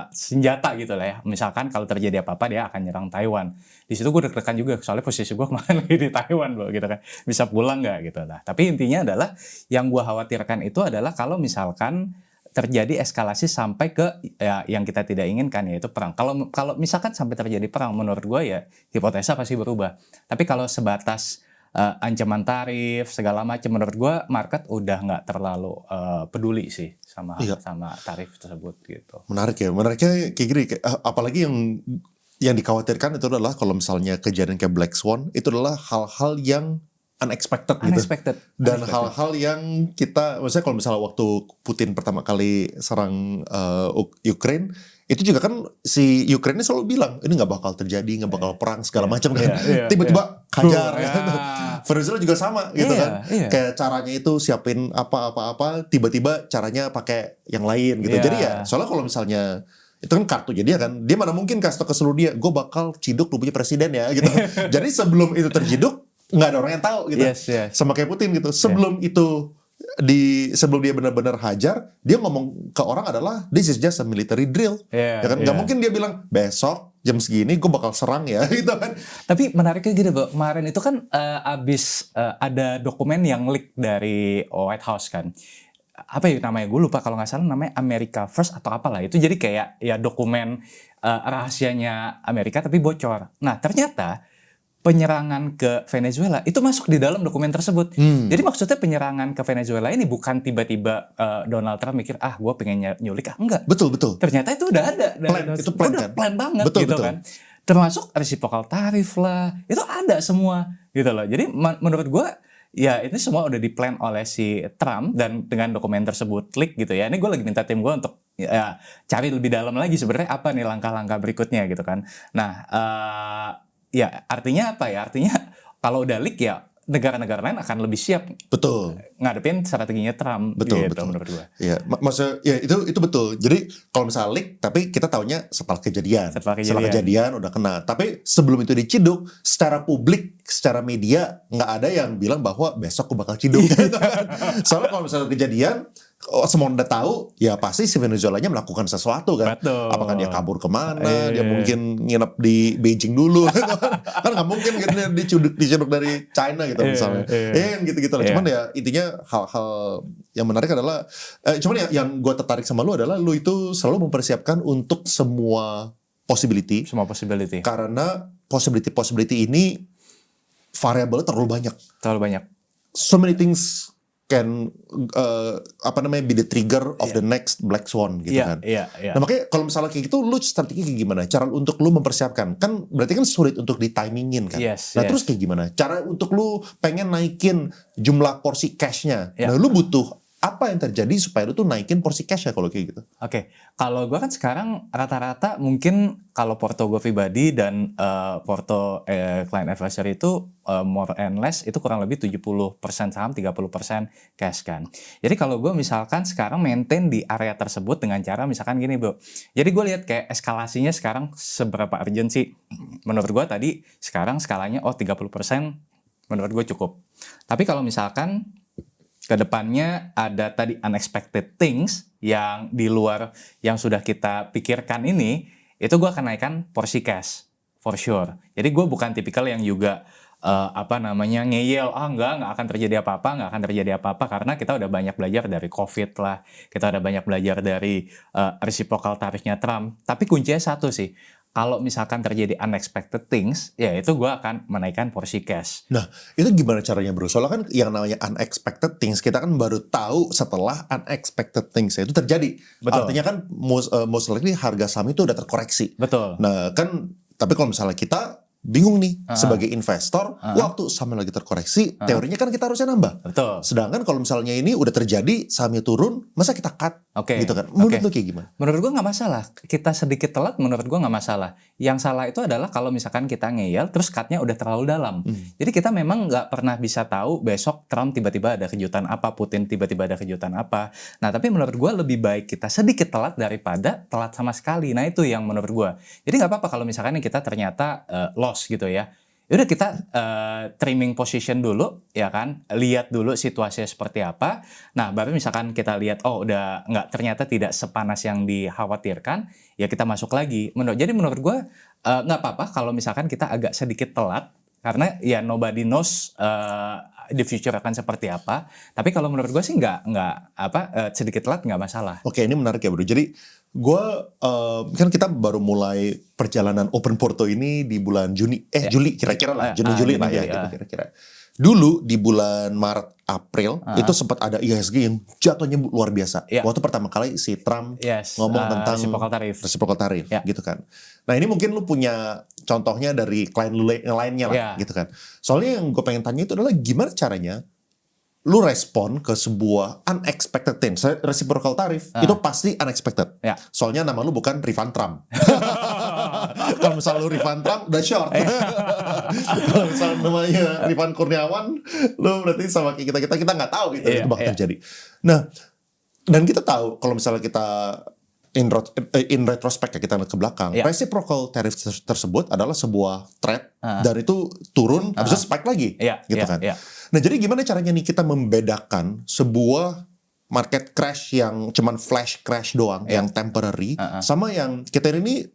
senjata gitu lah ya. Misalkan kalau terjadi apa-apa dia akan nyerang Taiwan. Di situ gue deg-degan juga, soalnya posisi gue kemarin lagi di Taiwan loh gitu kan. Bisa pulang nggak gitu. Nah, tapi intinya adalah yang gue khawatirkan itu adalah kalau misalkan terjadi eskalasi sampai ke ya, yang kita tidak inginkan, yaitu perang. Kalau misalkan sampai terjadi perang, menurut gue ya hipotesa pasti berubah. Tapi kalau sebatas ancaman tarif segala macam, menurut gue market udah nggak terlalu peduli sih sama tarif tersebut gitu. Menariknya kayak gini, apalagi yang dikhawatirkan itu adalah kalau misalnya kejadian kayak Black Swan itu adalah hal-hal yang unexpected gitu. Dan hal-hal yang maksudnya kalau misalnya waktu Putin pertama kali serang Ukraine, itu juga kan si Ukraine selalu bilang ini nggak bakal terjadi, nggak bakal perang segala macam kan. Tiba-tiba hajar. Venezuela juga sama gitu kan. Kayak caranya itu siapin apa-apa, tiba-tiba caranya pakai yang lain gitu. Jadi ya soalnya kalau misalnya itu kan kartu jadi kan, dia mana mungkin kasih tau ke seluruh dia, gue bakal ciduk lu punya presiden ya gitu. Jadi sebelum itu terciduk, nggak ada orang yang tahu gitu. Sama kayak Putin gitu. Sebelum dia benar-benar hajar, dia ngomong ke orang adalah this is just a military drill. Ya kan nggak mungkin dia bilang besok jam segini gue bakal serang ya gitu kan. Tapi menariknya gini, Bro. Kemarin itu kan abis ada dokumen yang leak dari White House kan. Apa ya namanya, gue lupa, kalau nggak salah namanya America First atau apalah. Itu jadi kayak ya dokumen rahasianya Amerika tapi bocor. Nah ternyata penyerangan ke Venezuela itu masuk di dalam dokumen tersebut. Jadi maksudnya penyerangan ke Venezuela ini bukan tiba-tiba Donald Trump mikir gue pengen nyulik, enggak. Betul. Ternyata itu udah ada. Itu plan kan? Plan banget gitu kan. Termasuk reciprocal tarif lah, itu ada semua gitu loh. Jadi menurut gue ya ini semua udah di-plan oleh si Trump, dan dengan dokumen tersebut leak gitu ya. Ini gue lagi minta tim gue untuk ya, cari lebih dalam lagi sebenarnya apa nih langkah-langkah berikutnya gitu kan. Nah, ya artinya apa ya? Artinya kalau udah leak ya negara-negara lain akan lebih siap ngadepin strateginya Trump. Betul. Menurut gue. Iya, maksudnya ya itu betul. Jadi kalau misalnya leak, tapi kita taunya setelah kejadian udah kena. Tapi sebelum itu diciduk, secara publik, secara media nggak ada yang bilang bahwa besok aku bakal ciduk. Soalnya kalau misalnya kejadian, semua udah tahu, ya pasti si Venezuelanya melakukan sesuatu kan. Betul. Apakah dia kabur kemana, dia mungkin nginep di Beijing dulu. Kan nggak mungkin gitu diciduk dari China gitu misalnya. Gitu-gitu lah. Cuman ya intinya hal-hal yang menarik adalah, cuman yang gue tertarik sama lu adalah lu itu selalu mempersiapkan untuk semua possibility. Karena possibility ini variabelnya terlalu banyak. So many things can be the trigger of the next Black Swan gitu kan. Nah makanya kalau misalnya kayak gitu, lu strategi kayak gimana? Cara untuk lu mempersiapkan, kan berarti kan sulit untuk ditimingin kan. Terus kayak gimana? Cara untuk lu pengen naikin jumlah porsi cashnya. Nah lu butuh apa yang terjadi supaya lu tuh naikin porsi cash ya kalau kayak gitu? Kalau gue kan sekarang rata-rata mungkin kalau porto gue pribadi dan porto client advisor itu more and less itu kurang lebih 70% saham, 30% cash kan. Jadi kalau gue misalkan sekarang maintain di area tersebut dengan cara misalkan gini, Bro. Jadi gue lihat kayak eskalasinya sekarang seberapa urgent sih. Menurut gue tadi sekarang skalanya 30% menurut gue cukup. Tapi kalau misalkan kedepannya ada tadi unexpected things yang di luar yang sudah kita pikirkan ini, itu gue akan naikkan porsi cash for sure. Jadi gue bukan tipikal yang juga ngeyel, nggak akan terjadi apa-apa, karena kita udah banyak belajar dari COVID lah, kita udah banyak belajar dari reciprocal tarifnya Trump. Tapi kuncinya satu sih, kalau misalkan terjadi unexpected things, ya itu gue akan menaikkan porsi cash. Nah, itu gimana caranya, Bro? Soalnya kan yang namanya unexpected things, kita kan baru tahu setelah unexpected things itu terjadi. Artinya kan most likely harga saham itu udah terkoreksi. Nah, kan tapi kalau misalnya kita bingung nih sebagai investor, waktu sahamnya lagi terkoreksi, teorinya kan kita harusnya nambah. Sedangkan kalau misalnya ini udah terjadi, sahamnya turun, masa kita cut? Gitu kan. Menurut lu kayak gimana? Menurut gue nggak masalah. Kita sedikit telat, menurut gue nggak masalah. Yang salah itu adalah kalau misalkan kita ngeyel, terus cutnya udah terlalu dalam. Jadi kita memang nggak pernah bisa tahu besok Trump tiba-tiba ada kejutan apa, Putin tiba-tiba ada kejutan apa. Nah, tapi menurut gue lebih baik kita sedikit telat daripada telat sama sekali. Nah, itu yang menurut gue. Jadi nggak apa-apa kalau misalkan kita ternyata loss gitu ya. Udah kita trimming position dulu, ya kan, lihat dulu situasinya seperti apa. Nah baru misalkan kita lihat udah ternyata tidak sepanas yang dikhawatirkan, ya kita masuk lagi. Jadi menurut gue nggak apa-apa kalau misalkan kita agak sedikit telat, karena ya nobody knows di future akan seperti apa. Tapi kalau menurut gue sih nggak sedikit telat nggak masalah. Oke, ini menarik ya bro. Jadi gue kan kita baru mulai perjalanan Open Porto ini di bulan Juni, Juli kira-kira lah, Juni-Juli lah ya, gitu kira-kira. Dulu di bulan Maret April itu sempat ada IHSG yang jatuhnya luar biasa. Waktu pertama kali si Trump ngomong tentang reciprocal tarif gitu kan. Nah ini mungkin lu punya contohnya dari klien lu yang lainnya lah gitu kan. Soalnya yang gue pengen tanya itu adalah gimana caranya lu respon ke sebuah unexpected thing. Reciprocal tarif itu pasti unexpected. Soalnya nama lu bukan Rifan Trump. Kalau misalnya lu Rifan Trump udah short. Kalau misalnya namanya Rifan Kurniawan, lu berarti sama kita nggak tahu gitu itu bakal terjadi. Nah, dan kita tahu kalau misalnya kita in retrospect ya, kita lihat ke belakang, reciprocal tariff tersebut adalah sebuah threat dan itu turun habis itu spike lagi gitu kan. Nah, jadi gimana caranya nih kita membedakan sebuah market crash yang cuman flash crash doang, yang temporary, sama yang kita ini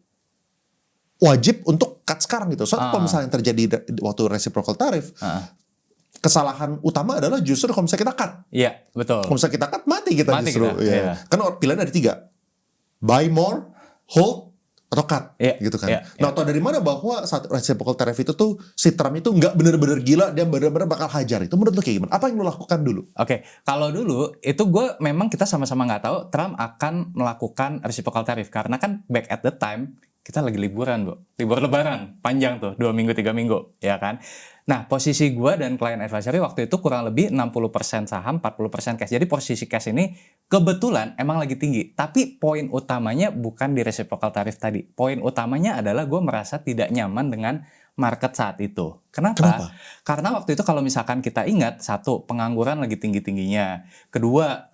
wajib untuk cut sekarang gitu. Soalnya kalau misalnya yang terjadi waktu reciprocal tariff, kesalahan utama adalah justru kalau misalnya kita cut. Iya, betul. Kalau misalnya kita cut, mati kita justru. Karena pilihan ada 3. Buy more, hold, atau cut, gitu kan. Nah, tau dari mana bahwa saat reciprocal tariff itu tuh si Trump itu nggak bener-bener gila, dia bener-bener bakal hajar. Itu menurut lu kayak gimana? Apa yang lu lakukan dulu? Oke, kalau dulu itu memang kita sama-sama nggak tahu Trump akan melakukan reciprocal tariff karena kan back at the time kita lagi liburan, libur lebaran panjang tuh 2 minggu 3 minggu, ya kan. Nah, posisi gue dan klien advisory waktu itu kurang lebih 60% saham, 40% cash. Jadi posisi cash ini kebetulan emang lagi tinggi. Tapi poin utamanya bukan di reciprocal tariff tadi. Poin utamanya adalah gue merasa tidak nyaman dengan market saat itu. Kenapa? Karena waktu itu kalau misalkan kita ingat, 1, pengangguran lagi tinggi-tingginya. Kedua,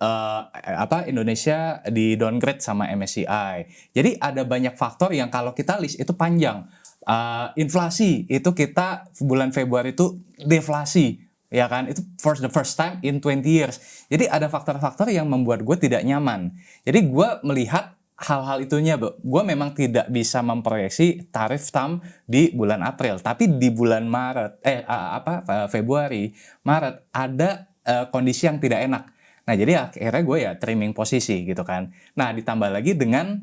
Indonesia di downgrade sama MSCI. Jadi ada banyak faktor yang kalau kita list itu panjang. Inflasi itu kita bulan Februari itu deflasi, ya kan? Itu for the first time in 20 years. Jadi ada faktor-faktor yang membuat gue tidak nyaman. Jadi gue melihat hal-hal itunya, gue memang tidak bisa memproyeksi tarif Trump di bulan April, tapi di bulan Februari, Maret ada kondisi yang tidak enak. Nah, jadi akhirnya gue trimming posisi gitu kan. Nah, ditambah lagi dengan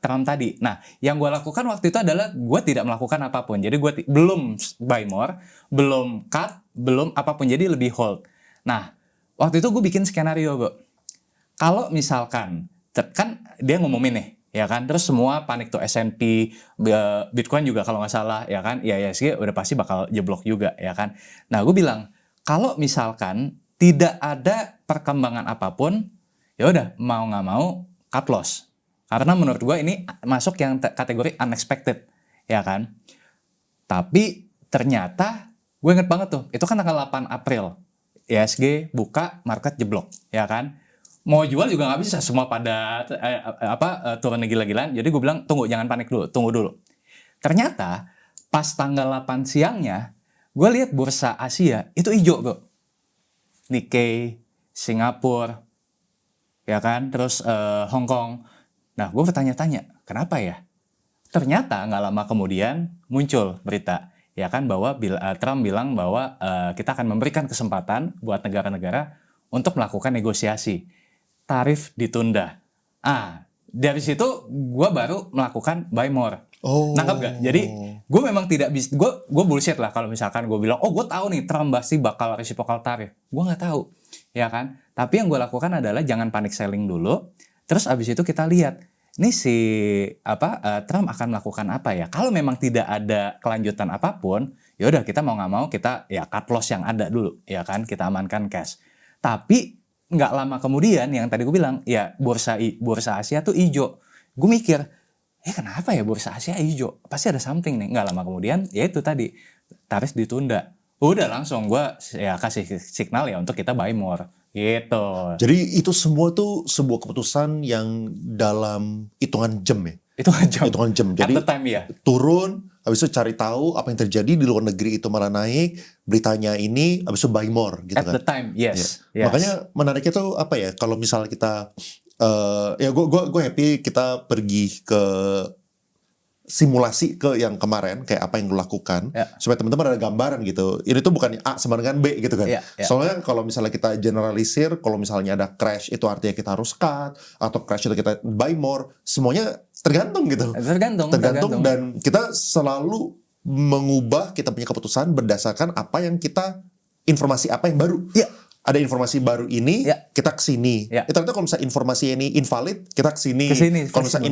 Trump tadi. Nah, yang gue lakukan waktu itu adalah gue tidak melakukan apapun. Jadi gue belum buy more, belum cut, belum apapun. Jadi lebih hold. Nah, waktu itu gue bikin skenario, kalau misalkan kan dia ngumumin nih, ya kan, terus semua panik tuh, S&P, Bitcoin juga kalau nggak salah, ya kan, IHSG udah pasti bakal jeblok juga, ya kan. Nah, gue bilang kalau misalkan tidak ada perkembangan apapun, ya udah mau nggak mau cut loss, karena menurut gue ini masuk yang kategori unexpected, ya kan. Tapi ternyata gue inget banget tuh, itu kan tanggal 8 April, IHSG buka market jeblok, ya kan. Mau jual juga nggak bisa, semua pada turun gila-gilaan. Jadi gue bilang tunggu, jangan panik dulu, tunggu dulu. Ternyata pas tanggal 8 siangnya, gue lihat bursa Asia itu hijau, Nikkei, Singapura, ya kan, terus Hong Kong. Nah, gue bertanya-tanya, kenapa ya? Ternyata nggak lama kemudian muncul berita, ya kan, bahwa Trump bilang bahwa kita akan memberikan kesempatan buat negara-negara untuk melakukan negosiasi. Tarif ditunda. Dari situ gue baru melakukan buy more. Nangkap gak? Jadi gue memang tidak bisa, gue bullshit lah kalau misalkan gue bilang, gue tahu nih Trump pasti bakal reciprocal tarif. Gue nggak tahu, ya kan? Tapi yang gue lakukan adalah jangan panic selling dulu. Terus abis itu kita lihat, ini Trump akan melakukan apa ya? Kalau memang tidak ada kelanjutan apapun, ya udah kita mau nggak mau kita cut loss yang ada dulu, ya kan? Kita amankan cash. Tapi nggak lama kemudian yang tadi gue bilang, ya bursa Asia tuh hijau. Gue mikir, kenapa ya bursa Asia hijau? Pasti ada something nih. Nggak lama kemudian, ya itu tadi, tarif ditunda. Udah langsung gue kasih signal ya untuk kita buy more. Gitu. Jadi itu semua tuh sebuah keputusan yang dalam hitungan jam ya? Hitungan jam. Jadi at the time, ya. Turun, habis itu cari tahu apa yang terjadi di luar negeri itu malah naik, beritanya ini, habis itu buy more gitu at kan. the time, yes. Makanya menariknya tuh apa ya, kalau misalnya kita gue happy kita pergi ke simulasi ke yang kemarin kayak apa yang lu lakukan supaya teman-teman ada gambaran gitu. Ini tuh bukan A sama dengan B gitu kan. Soalnya kalau misalnya kita generalisir, kalau misalnya ada crash itu artinya kita harus cut, atau crash itu kita buy more, semuanya tergantung gitu. Tergantung dan kita selalu mengubah kita punya keputusan berdasarkan apa yang kita, informasi apa yang baru. Ada informasi baru ini, kita kesini. Ternyata kalau misalnya informasi ini invalid, kita kesini. Kalau misalnya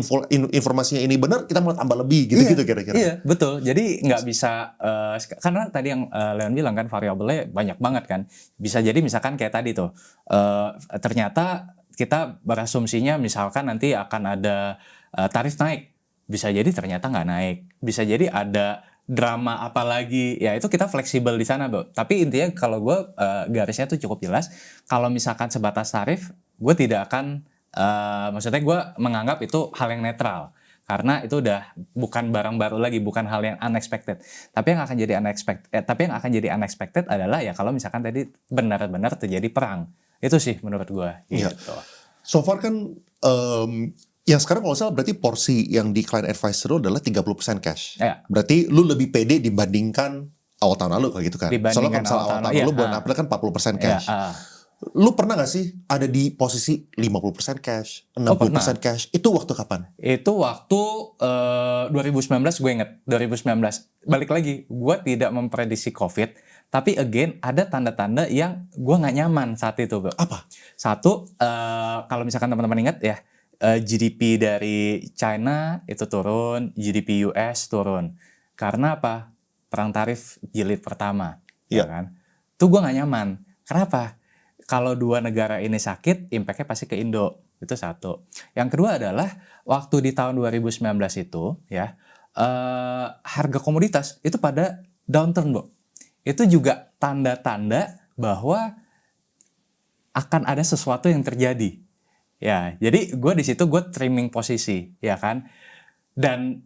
informasinya ini benar, kita mau tambah lebih, gitu-gitu kira-kira. Iya, betul. Jadi nggak bisa, karena tadi yang Leon bilang kan variabelnya banyak banget kan. Bisa jadi misalkan kayak tadi tuh, ternyata kita berasumsinya misalkan nanti akan ada tarif naik. Bisa jadi ternyata nggak naik. Bisa jadi ada drama apalagi, ya itu kita fleksibel di sana, Bro. Tapi intinya kalau gue garisnya tuh cukup jelas. Kalau misalkan sebatas tarif, gue tidak akan, maksudnya gue menganggap itu hal yang netral. Karena itu udah bukan barang baru lagi, bukan hal yang unexpected. Tapi yang akan jadi unexpected adalah ya kalau misalkan tadi benar-benar terjadi perang. Itu sih menurut gue. Gitu. So far kan yang sekarang kalau salah berarti porsi yang di client advisor adalah 30% cash. Berarti lu lebih pede dibandingkan awal tahun lalu kayak gitu kan. Soalnya kalau misalnya awal tahun lalu bulan April kan 40% cash. Lu pernah gak sih ada di posisi 50% cash, 60% cash? Itu waktu kapan? Itu waktu 2019, gue inget 2019. Balik lagi, gue tidak memprediksi COVID. Tapi again, ada tanda-tanda yang gue gak nyaman saat itu, Bro. Apa? Satu, kalau misalkan teman-teman ingat ya, GDP dari China itu turun, GDP US turun. Karena apa? Perang tarif jilid pertama. Ya kan? Itu gue gak nyaman. Kenapa? Kalau dua negara ini sakit, impact-nya pasti ke Indo. Itu satu. Yang kedua adalah, waktu di tahun 2019 itu, ya, harga komoditas itu pada downturn, Bro. Itu juga tanda-tanda bahwa akan ada sesuatu yang terjadi. Ya, jadi gue di situ gue trimming posisi, ya kan. Dan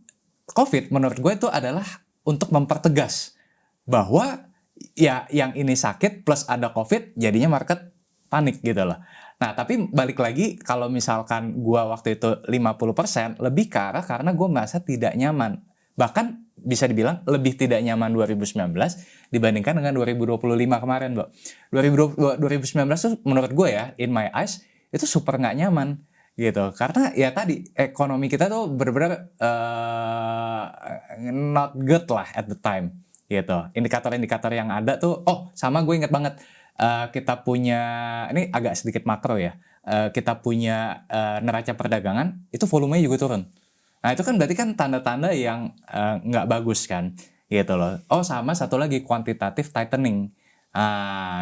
COVID menurut gue itu adalah untuk mempertegas bahwa ya yang ini sakit plus ada COVID, jadinya market panik gitu loh. Nah, tapi balik lagi kalau misalkan gue waktu itu 50% lebih ke arah karena gue merasa tidak nyaman. Bahkan bisa dibilang lebih tidak nyaman 2019 dibandingkan dengan 2025 kemarin, Bro. 2019 tuh menurut gue ya, in my eyes, itu super nggak nyaman gitu. Karena ya tadi, ekonomi kita tuh benar-benar not good lah at the time gitu. Indikator-indikator yang ada tuh, sama gue inget banget, kita punya, ini agak sedikit makro ya, kita punya neraca perdagangan, itu volumenya juga turun. Nah itu kan berarti kan tanda-tanda yang nggak bagus kan, gitu loh. Sama satu lagi quantitative tightening.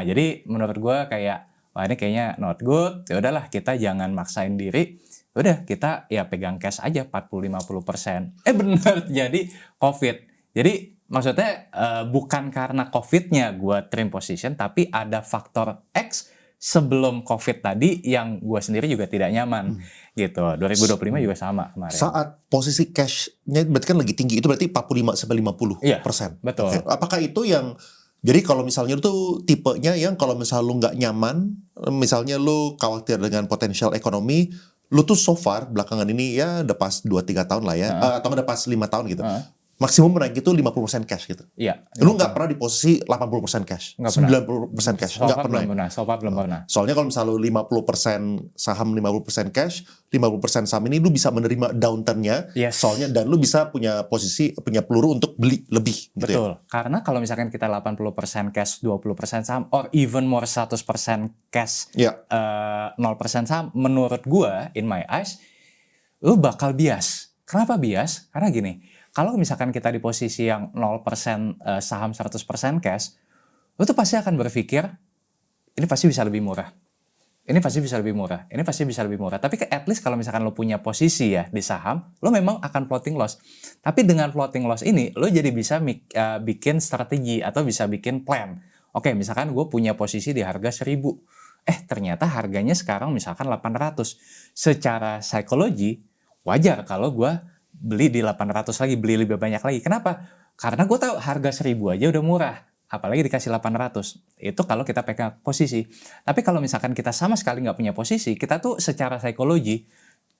Jadi menurut gue kayak, wah ini kayaknya not good. Ya udahlah kita jangan maksain diri. Udah kita ya pegang cash aja 40-50%. Benar jadi COVID. Jadi maksudnya bukan karena COVID-nya gue trim position, tapi ada faktor X sebelum COVID tadi yang gue sendiri juga tidak nyaman gitu. 2025 juga sama kemarin. Saat posisi cash-nya berarti kan lagi tinggi, itu berarti 45-50%. Iya, betul. Apakah itu yang, jadi kalau misalnya lu tuh tipenya yang kalau misalnya lu nggak nyaman, misalnya lu khawatir dengan potensial ekonomi, lu tuh so far belakangan ini ya udah pas 2-3 tahun lah ya, atau udah pas 5 tahun gitu. Maksimum naik itu 50% cash gitu. Iya. Lu nggak pernah di posisi 80% cash, 90% cash, nggak pernah. So far belum pernah. Soalnya kalau misalnya lu 50% saham, 50% cash, 50% saham ini lu bisa menerima downturn-nya. Soalnya dan lu bisa punya posisi, punya peluru untuk beli lebih. Gitu. Betul. Ya? Karena kalau misalkan kita 80% cash, 20% saham, or even more 100% cash, 0% saham, menurut gua, in my eyes, lu bakal bias. Kenapa bias? Karena gini, kalau misalkan kita di posisi yang 0% saham 100% cash, lu tuh pasti akan berpikir, ini pasti bisa lebih murah. Ini pasti bisa lebih murah. Ini pasti bisa lebih murah. Tapi at least kalau misalkan lu punya posisi ya di saham, lu memang akan floating loss. Tapi dengan floating loss ini, lu jadi bisa bikin strategi atau bisa bikin plan. Oke, misalkan gue punya posisi di harga 1000. Ternyata harganya sekarang misalkan 800. Secara psikologi, wajar kalau gue beli di 800 lagi, beli lebih banyak lagi. Kenapa? Karena gue tahu harga 1000 aja udah murah. Apalagi dikasih 800. Itu kalau kita pegang posisi. Tapi kalau misalkan kita sama sekali nggak punya posisi, kita tuh secara psikologi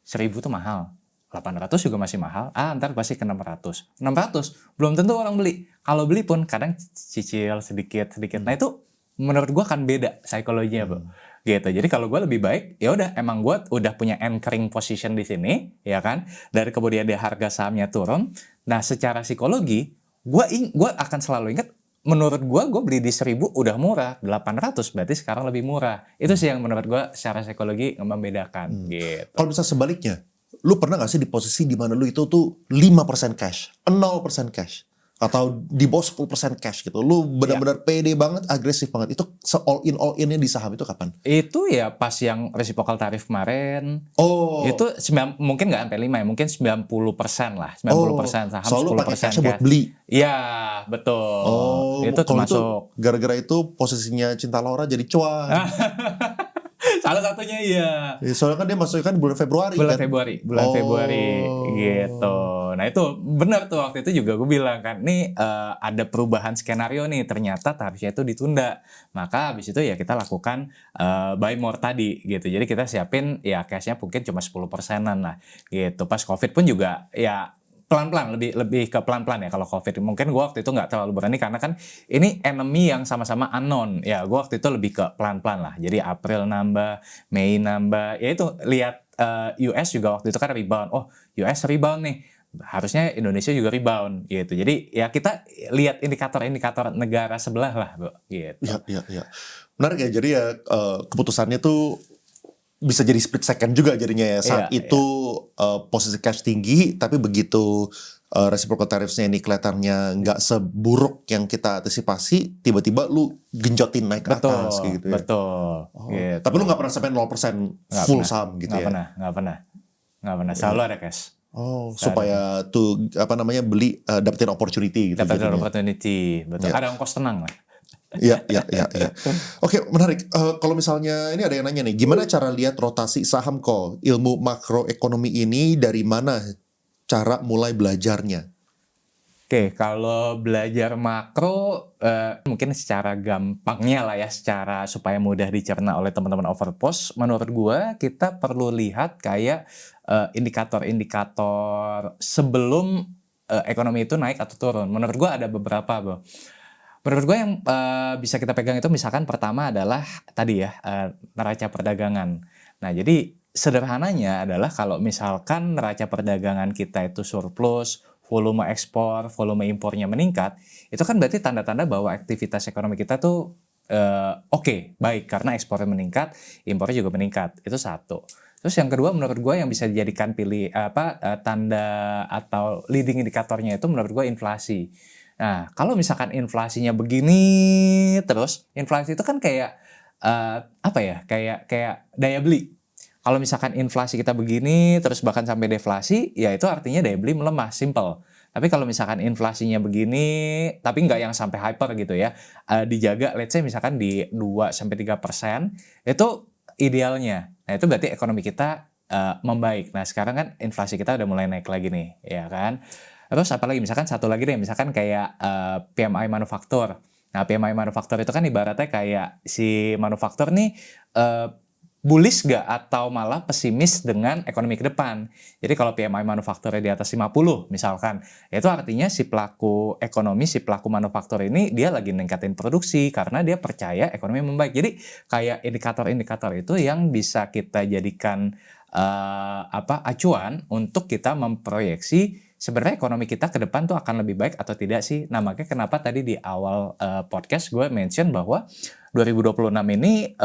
1000 tuh mahal. 800 juga masih mahal, ntar pasti ke 600. 600 belum tentu orang beli. Kalau beli pun kadang cicil sedikit. Nah itu menurut gue kan beda psikologinya, Bro. Gitu. Jadi kalau gue lebih baik, ya udah emang gue udah punya anchoring position di sini, ya kan? Dari kemudian dia harga sahamnya turun. Nah, secara psikologi, gue akan selalu ingat, menurut gue beli di 1000 udah murah, 800 berarti sekarang lebih murah. Itu sih yang menurut gue secara psikologi membedakan. Gitu. Kalau bisa sebaliknya, lu pernah gak sih di posisi di mana lu itu tuh 5% cash, 0% cash, atau di bawah 10% cash gitu? Lu benar-benar pede banget, agresif banget. Itu all in-nya di saham itu kapan? Itu ya pas yang reciprocal tariff kemarin. Oh. Itu mungkin nggak sampai 5 ya, mungkin 90% lah. 90% saham, selalu 10% pakai cash. buat beli? Iya, betul. Itu termasuk. Gara-gara itu posisinya Cinta Laura jadi cuan. Salah satunya iya. Soalnya kan dia masuknya kan bulan Februari Bulan kan? Februari gitu. Nah itu benar tuh waktu itu juga gue bilang kan, nih ada perubahan skenario nih, ternyata tarifnya itu ditunda. Maka habis itu ya kita lakukan buy more tadi gitu. Jadi kita siapin ya cashnya mungkin cuma 10%-an lah gitu. Pas COVID pun juga ya pelan-pelan, lebih ke pelan-pelan ya kalau COVID. Mungkin gue waktu itu nggak terlalu berani karena kan ini enemy yang sama-sama unknown. Ya gue waktu itu lebih ke pelan-pelan lah. Jadi April nambah, Mei nambah. Ya itu lihat US juga waktu itu kan rebound. Oh US rebound nih. Harusnya Indonesia juga rebound gitu. Jadi ya kita lihat indikator-indikator negara sebelah lah, Bro. Gitu. Iya. Menarik ya. Jadi ya keputusannya tuh bisa jadi split second juga jadinya ya. Saat itu posisi cash tinggi, tapi begitu reciprocal tariffs-nya ini kelihatannya nggak seburuk yang kita antisipasi, tiba-tiba lu genjotin naik ke atas gitu ya. Betul. Gitu. Tapi lu nggak pernah sampai 0% full saham gitu ya? Nggak pernah. Selalu ada cash. Supaya tuh beli dapetin opportunity gitu. Dapetin opportunity, betul. Ya. Ada ongkos tenang lah. Iya. Oke, menarik. Kalau misalnya ini ada yang nanya nih, gimana cara lihat rotasi saham kok? Ilmu makroekonomi ini dari mana cara mulai belajarnya? Oke, kalau belajar makro mungkin secara gampangnya lah ya, secara supaya mudah dicerna oleh teman-teman Overpost, menurut gua kita perlu lihat kayak indikator-indikator sebelum ekonomi itu naik atau turun. Menurut gua ada beberapa, Bro. Menurut gue yang bisa kita pegang itu misalkan pertama adalah tadi ya neraca perdagangan. Nah jadi sederhananya adalah kalau misalkan neraca perdagangan kita itu surplus, volume ekspor, volume impornya meningkat, itu kan berarti tanda-tanda bahwa aktivitas ekonomi kita tuh oke, baik karena ekspornya meningkat, impornya juga meningkat. Itu satu. Terus yang kedua menurut gue yang bisa dijadikan tanda atau leading indikatornya itu menurut gue inflasi. Nah, kalau misalkan inflasinya begini terus, inflasi itu kan kayak kayak daya beli. Kalau misalkan inflasi kita begini terus bahkan sampai deflasi, ya itu artinya daya beli melemah, simple. Tapi kalau misalkan inflasinya begini, tapi nggak yang sampai hyper gitu ya, dijaga let's say misalkan di 2-3%, itu idealnya. Nah, itu berarti ekonomi kita membaik. Nah, sekarang kan inflasi kita udah mulai naik lagi nih, ya kan? Terus apalagi misalkan satu lagi deh, misalkan kayak PMI manufaktur. Nah PMI manufaktur itu kan ibaratnya kayak si manufaktur nih bullish gak atau malah pesimis dengan ekonomi ke depan. Jadi kalau PMI manufakturnya di atas 50 misalkan, itu artinya si pelaku ekonomi, si pelaku manufaktur ini dia lagi ningkatin produksi karena dia percaya ekonomi membaik. Jadi kayak indikator-indikator itu yang bisa kita jadikan acuan untuk kita memproyeksi sebenarnya ekonomi kita ke depan tuh akan lebih baik atau tidak sih. Nah makanya kenapa tadi di awal podcast gue mention bahwa 2026 ini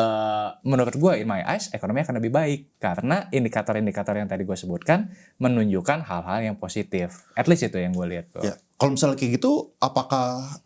menurut gue in my eyes ekonomi akan lebih baik. Karena indikator-indikator yang tadi gue sebutkan menunjukkan hal-hal yang positif. At least itu yang gue lihat. Ya, kalau misalnya kayak gitu apakah...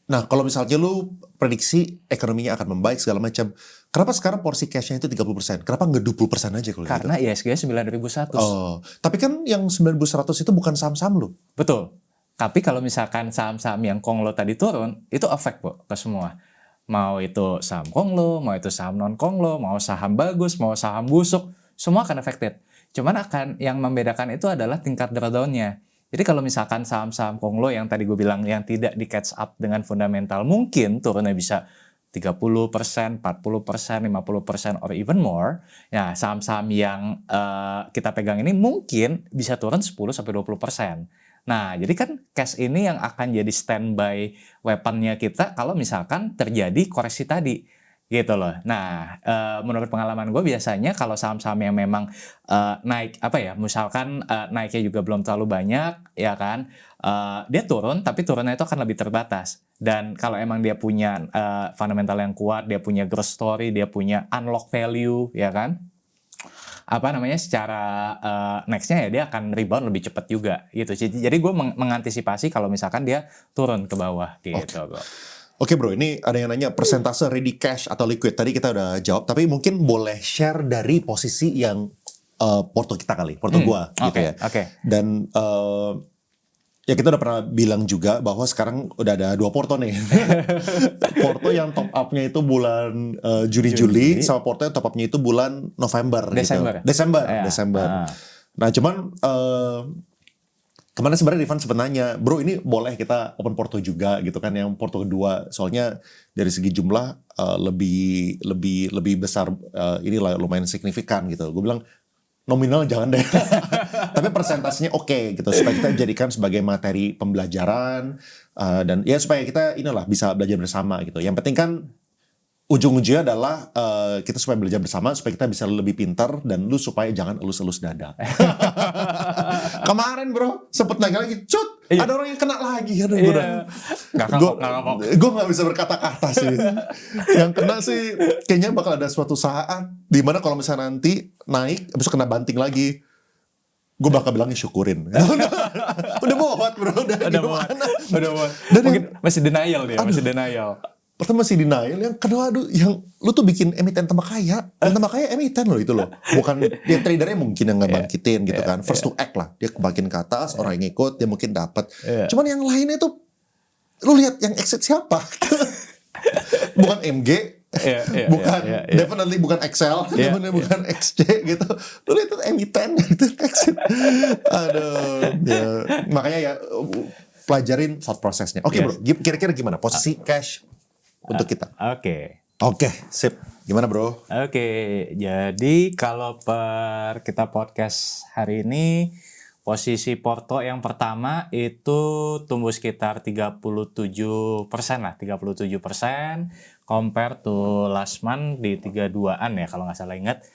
Nah kalau misalnya lu prediksi ekonominya akan membaik segala macam, kenapa sekarang porsi cashnya itu 30%? Kenapa nggak 20% aja kalau karena gitu? ISG 9.100. Tapi kan yang 9.100 itu bukan saham-saham lo. Betul. Tapi kalau misalkan saham-saham yang Konglo tadi turun, itu efek ke semua. Mau itu saham Konglo, mau itu saham non-Konglo, mau saham bagus, mau saham busuk, semua akan affected. Cuman yang membedakan itu adalah tingkat drawdown-nya. Jadi kalau misalkan saham-saham Konglo yang tadi gue bilang yang tidak di catch up dengan fundamental, mungkin turunnya bisa 30%, 40%, 50%, or even more. Ya, saham-saham yang kita pegang ini mungkin bisa turun 10-20%. Nah, jadi kan cash ini yang akan jadi standby weaponnya kita kalau misalkan terjadi koreksi tadi. Gitu loh. Nah, menurut pengalaman gue biasanya kalau saham-saham yang memang naik, misalkan naiknya juga belum terlalu banyak, ya kan, dia turun, tapi turunnya itu akan lebih terbatas. Dan kalau emang dia punya fundamental yang kuat, dia punya growth story, dia punya unlock value, ya kan, secara nextnya ya dia akan rebound lebih cepat juga, gitu. Jadi gue mengantisipasi kalau misalkan dia turun ke bawah, gitu. Oke bro, ini ada yang nanya persentase ready cash atau liquid. Tadi kita udah jawab, tapi mungkin boleh share dari posisi yang porto kita kali, porto gua gitu ya. Dan ya kita udah pernah bilang juga bahwa sekarang udah ada 2 porto nih. Porto yang top up-nya itu bulan Juli, sama porto yang top up-nya itu bulan November. Desember. Nah cuman kemarin sebenarnya Rifan sempat nanya, bro ini boleh kita open porto juga gitu kan, yang porto kedua, soalnya dari segi jumlah lebih besar, ini lumayan signifikan gitu. Gue bilang nominal jangan deh, tapi persentasenya oke gitu, supaya kita jadikan sebagai materi pembelajaran, dan ya supaya kita bisa belajar bersama gitu. Yang penting kan ujung-ujungnya adalah kita supaya belajar bersama, supaya kita bisa lebih pintar, dan lu supaya jangan elus-elus dada. Kemarin bro, sempet nanya lagi, ada orang yang kena lagi. Gue gak bisa berkata-kata sih. Yang kena sih kayaknya bakal ada suatu saat dimana kalau misalnya nanti naik, abis itu kena banting lagi, gue bakal bilangnya syukurin. Udah bot bro, udah bot. Mungkin masih denial dia, masih denial. Pertama masih denial, yang kedua yang lu tuh bikin emiten tambah kaya, dan tambah kaya emiten loh itu loh, bukan dia tradernya mungkin yang ngebangkitin gitu kan, first to act lah, dia kebagian ke atas, orang yang ikut dia mungkin dapat, cuman yang lainnya tuh lu lihat yang exit siapa, bukan MG, definitely bukan Excel, bukan XC gitu, lu lihat tuh emiten itu exit, aduh, ya makanya ya pelajarin thought prosesnya. Oke bro, kira-kira gimana posisi cash untuk kita? Oke, sip. Gimana bro? Jadi kalau kita podcast hari ini, posisi porto yang pertama itu tumbuh sekitar 37% lah, 37%, compare to last month di 32-an ya kalau nggak salah ingat.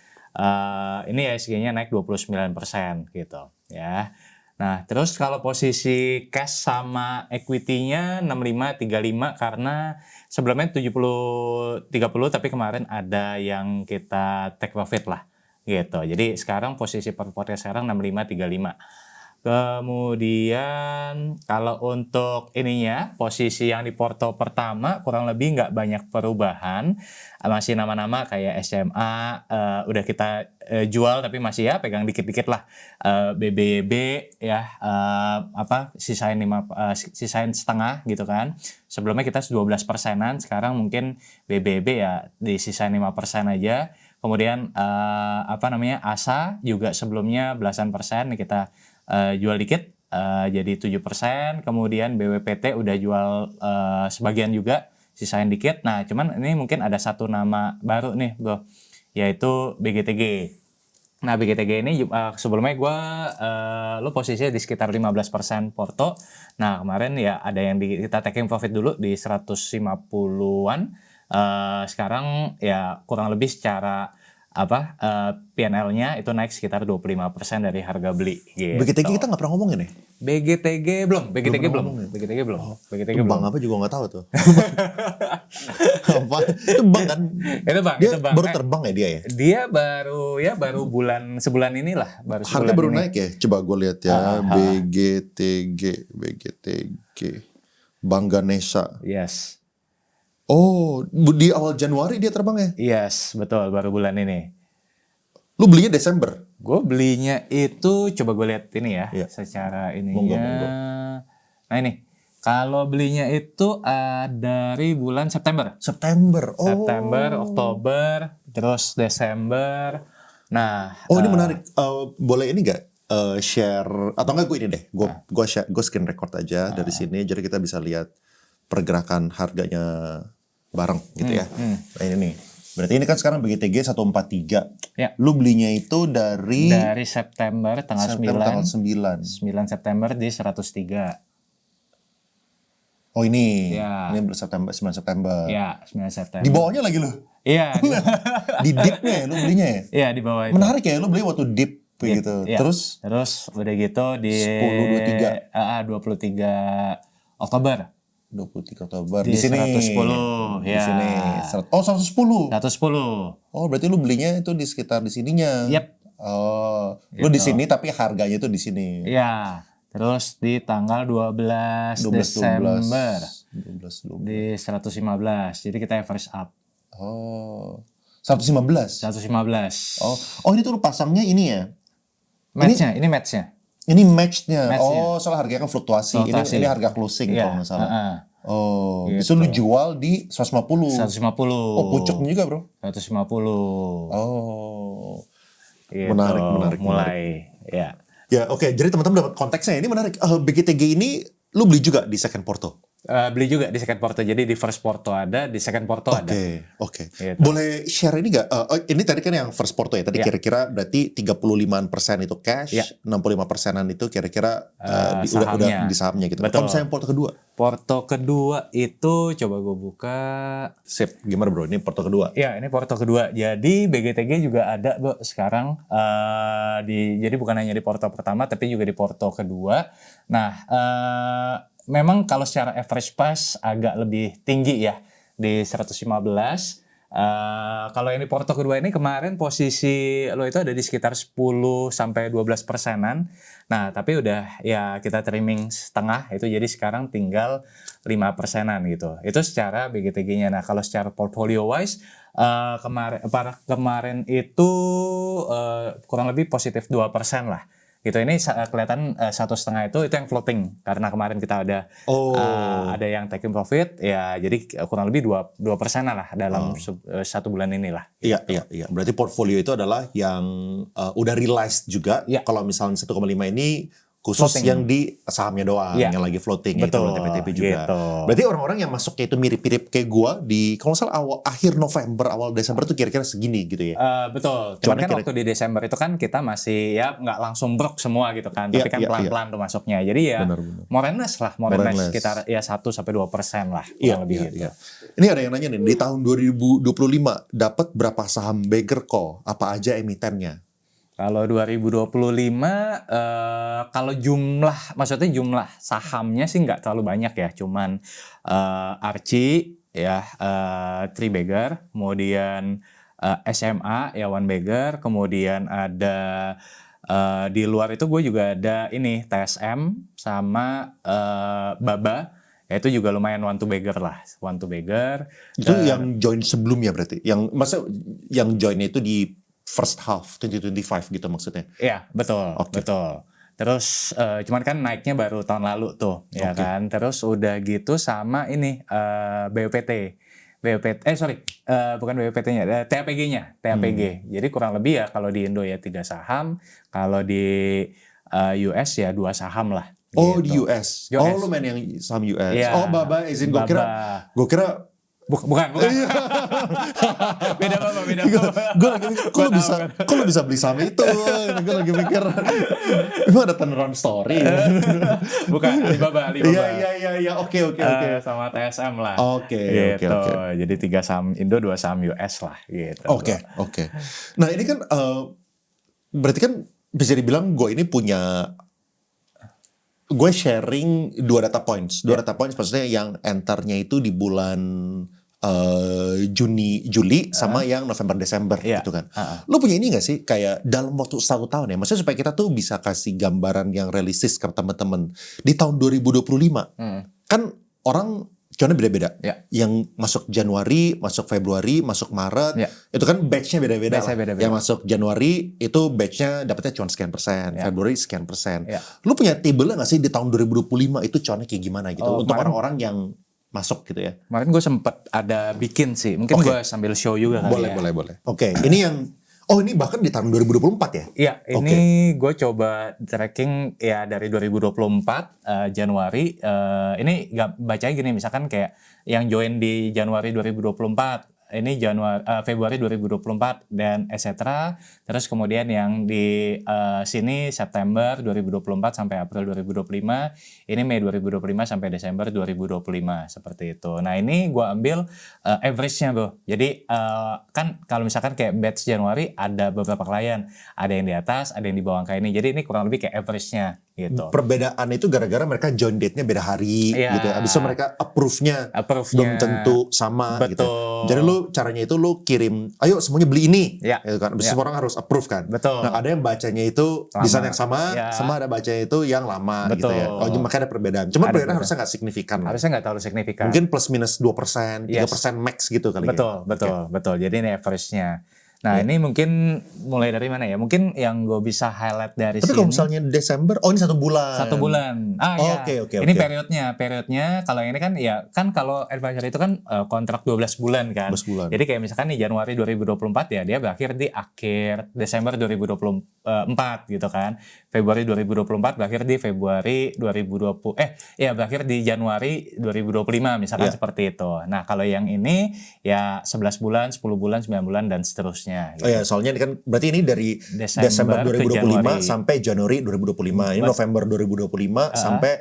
Ini SG-nya naik 29% gitu ya. Nah, terus kalau posisi cash sama equity-nya 65-35 karena sebelumnya 70-30 tapi kemarin ada yang kita take profit lah gitu. Jadi sekarang posisi portfolio sekarang 65-35. Kemudian kalau untuk ininya posisi yang di porto pertama kurang lebih nggak banyak perubahan, masih nama-nama kayak SMA udah kita jual tapi masih ya pegang dikit-dikit lah, BBB ya sisain setengah gitu kan. Sebelumnya kita 12%-an, sekarang mungkin BBB ya disisain 5% aja. Kemudian ASA juga sebelumnya belasan persen nih kita jual dikit jadi 7%, kemudian BWPT udah jual sebagian juga, sisain dikit. Nah cuman ini mungkin ada satu nama baru nih bro, yaitu BGTG. Nah BGTG ini sebelumnya gue lo posisinya di sekitar 15% porto. Nah kemarin ya ada yang kita taking profit dulu di 150-an, sekarang ya kurang lebih secara PNL-nya itu naik sekitar 25% dari harga beli gitu. BGTG kita nggak pernah ngomongin ya? BGTG belum. Bank apa juga nggak tahu tuh. Apa? Itu bank kan? Itu bank. Baru terbang ya dia ya? Dia baru sebulan inilah. Harga baru naik ya? Coba gue lihat ya. BGTG. Bank Ganesha. Yes. Oh, di awal Januari dia terbang ya? Yes, betul, baru bulan ini. Lu belinya Desember? Gue belinya itu, coba gue lihat ini ya, secara ininya. Nah ini, kalau belinya itu dari bulan September. September, Oktober, terus Desember. Nah. Oh ini menarik, boleh ini nggak share, atau enggak gue ini deh, gue screen record aja dari sini, jadi kita bisa lihat pergerakan harganya bareng gitu ya. Nah ini nih. Berarti ini kan sekarang BGTG 143. Ya. Lu belinya itu dari September tanggal 9. 9 September di 103. Oh ini. Ya. Ini September 9 September. Ya, 9 September. Di bawahnya lagi lu. Iya. Di dipnya ya lu belinya ya? Iya, di bawah itu. Menarik ya lu beli waktu dip gitu. Ya. Terus udah gitu di 23 Oktober. 23 Oktober. Di Di sini 110. Di Ya. sini. Oh, 110. 110. Oh, berarti lu belinya itu di sekitar di sininya. Yep. Oh, lu di Gitu. sini tapi harganya itu di sini. Iya. Terus di tanggal 12 Desember 12. di 115. Jadi kita average up. Oh. 115. 115. Oh ini tuh lu pasangnya ini ya. Match-nya, ini match-nya. Ini match-nya. Match-nya. Oh, soal harganya kan fluktuasi. Fluktuasi. Ini harga closing Iya, kalau nggak salah. Oh, Gitu. itu lu jual di 150. 150. Oh, pucuknya juga, Bro. 150. Oh. Gitu. Menarik. Mulai, ya. Ya, oke. Jadi teman-teman dapat konteksnya. Ini menarik. BGTG ini lu beli juga di second porto. Beli juga di second porto. Jadi di first porto ada, di second porto ada. Oke. Gitu. Boleh share ini nggak? Ini tadi kan yang first porto ya. Tadi Ya. kira-kira berarti 35% itu cash, Ya. 65%-an itu kira-kira udah sahamnya. di sahamnya gitu. Betul. Kalau misalnya porto kedua? Porto kedua itu coba gue buka. Sip. Gimana bro? Ini porto kedua. Ya, ini porto kedua. Jadi BGTG juga ada Bro, sekarang jadi bukan hanya di porto pertama tapi juga di porto kedua. Nah, memang kalau secara average price agak lebih tinggi ya di 115. Kalau yang di porto kedua ini kemarin posisi lo itu ada di sekitar 10-12%-an. Nah, tapi udah ya kita trimming setengah itu jadi sekarang tinggal 5%-an gitu. Itu secara BGTG-nya. Nah, kalau secara portfolio wise kemarin itu kurang lebih positif 2% lah. Gitu ini kelihatan 1,5 itu yang floating karena kemarin kita ada yang taking profit ya jadi kurang lebih 2% lah dalam 1 bulan inilah. Iya. Berarti portfolio itu adalah yang udah realized juga. Ya. Kalau misalnya 1,5 ini khusus Floating. yang di sahamnya doang, Ya. yang lagi floating Betul, itu TPTP juga. gitu. Berarti orang-orang yang masuknya itu mirip-mirip kayak gua di kalau nggak salah akhir November, awal Desember tuh kira-kira segini gitu ya. Betul. Cuman Cuman kan waktu di Desember itu kan kita masih ya nggak langsung brok semua gitu kan, tapi kan pelan-pelan tuh masuknya. Jadi ya Benar. more and less More sekitar ya 1-2% lah Iya, kurang lebih gitu. iya. Ini ada yang nanya nih, di tahun 2025 dapat berapa saham Bagger Co? Apa aja emitennya? Kalau 2025 kalau maksudnya jumlah sahamnya sih nggak terlalu banyak ya, cuman Archie ya, Three Bagger, kemudian SMA ya One Bagger, kemudian ada di luar itu gue juga ada ini TSM sama Baba. Ya itu juga lumayan one to bagger lah, one to bagger. Itu yang join sebelumnya berarti? Yang joinnya itu di first half 2025 gitu maksudnya? Iya, betul, Oke. betul. Terus cuman kan naiknya baru tahun lalu tuh, ya Oke. kan. Terus udah gitu sama ini BPT. Bukan BPT-nya, TAPG-nya, TAPG. Jadi kurang lebih ya kalau di Indo ya 3 saham, kalau di US ya 2 saham lah. Oh gitu. di US. Oh lu main yang saham US. Iya. Oh Baba, izin gue kira Bukan. Beda Baba. gue lagi mikir, kok lu bisa beli saham itu? Gue lagi mikir, emang ada turnaround story? Bukan, Alibaba. Iya, oke. Sama TSM lah. Oke. Gitu. Jadi 3 saham Indo, 2 saham US lah gitu. Oke. Nah ini kan berarti kan bisa dibilang gue ini gue sharing 2 data points. 2 data points maksudnya yang enternya itu di bulan Juli sama yang November Desember gitu kan. Lu punya ini gak sih kayak dalam waktu 1 tahun ya? Maksudnya supaya kita tuh bisa kasih gambaran yang realistis ke teman-teman. Di tahun 2025 kan orang cuannya beda-beda. Ya. Yang masuk Januari, masuk Februari, masuk Maret, Ya. itu kan batch-nya beda-beda. Batch-nya lah. beda-beda. Yang masuk Januari itu batch-nya dapetnya cuan sekian persen, Ya. Februari sekian persen. Ya. Lu punya table nggak sih di tahun 2025 itu cuannya kayak gimana gitu untuk kemarin- orang-orang yang masuk gitu ya? Kemarin gue sempet ada bikin sih, mungkin Oke. gue sambil show juga kali ya. Boleh. Oke, ini yang Oh ini bahkan di tahun 2024 ya? Iya, ini gue coba tracking ya dari 2024 Januari. Ini nggak bacanya gini, misalkan kayak yang join di Januari 2024, ini Februari 2024 dan etc. Terus kemudian yang di sini September 2024 sampai April 2025, ini Mei 2025 sampai Desember 2025 seperti itu. Nah ini gue ambil average-nya bro. Jadi kan kalau misalkan kayak batch Januari ada beberapa klien, ada yang di atas, ada yang di bawah angka ini. Jadi ini kurang lebih kayak average-nya gitu. Perbedaan itu gara-gara mereka join date-nya beda hari gitu. Abis itu mereka approve-nya belum tentu sama gitu. Jadi lu caranya itu lu kirim, ayo semuanya beli ini gitu kan. Abis itu semua orang harus approve kan. Nah ada yang bacanya itu di saat yang sama ada bacanya itu yang lama gitu ya. Oh makanya ada perbedaan. Cuma perbedaan harusnya nggak signifikan. Harusnya nggak terlalu signifikan. Mungkin plus minus 2%, 3% max gitu kali ya. Betul. Jadi ini average-nya. Nah ini mungkin mulai dari mana ya? Mungkin yang gue bisa highlight dari sini. Tapi kalau misalnya Desember, oh ini 1 bulan. 1 bulan. Oke. Ini periodnya. Kalau yang ini kan ya kan kalau advisor itu kan kontrak 12 bulan kan. 12 bulan. Jadi kayak misalkan nih Januari 2024 ya dia berakhir di akhir Desember 2024 gitu kan. Februari 2024 berakhir di Februari 2020. Berakhir di Januari 2025 misalkan seperti itu. Nah kalau yang ini ya 11 bulan, 10 bulan, 9 bulan dan seterusnya. Gitu. Oh ya, soalnya ini kan berarti ini dari Desember 2025 sampai Januari 2025. Ini November 2025 sampai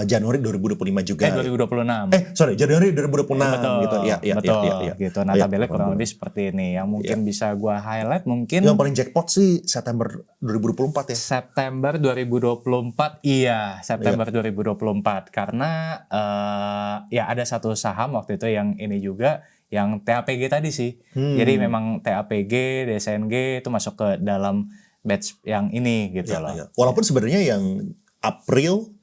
Januari 2025 juga. 2026. Januari 2026 gitu. Betul. Gitu. Nah, tabelnya kurang lebih seperti ini. Yang mungkin bisa gua highlight mungkin yang paling jackpot sih September 2024 ya. September 2024 September 2024 karena ya ada satu saham waktu itu yang ini juga yang TAPG tadi sih. Jadi memang TAPG, DSNG itu masuk ke dalam batch yang ini gitu loh. Ya. Walaupun sebenarnya yang April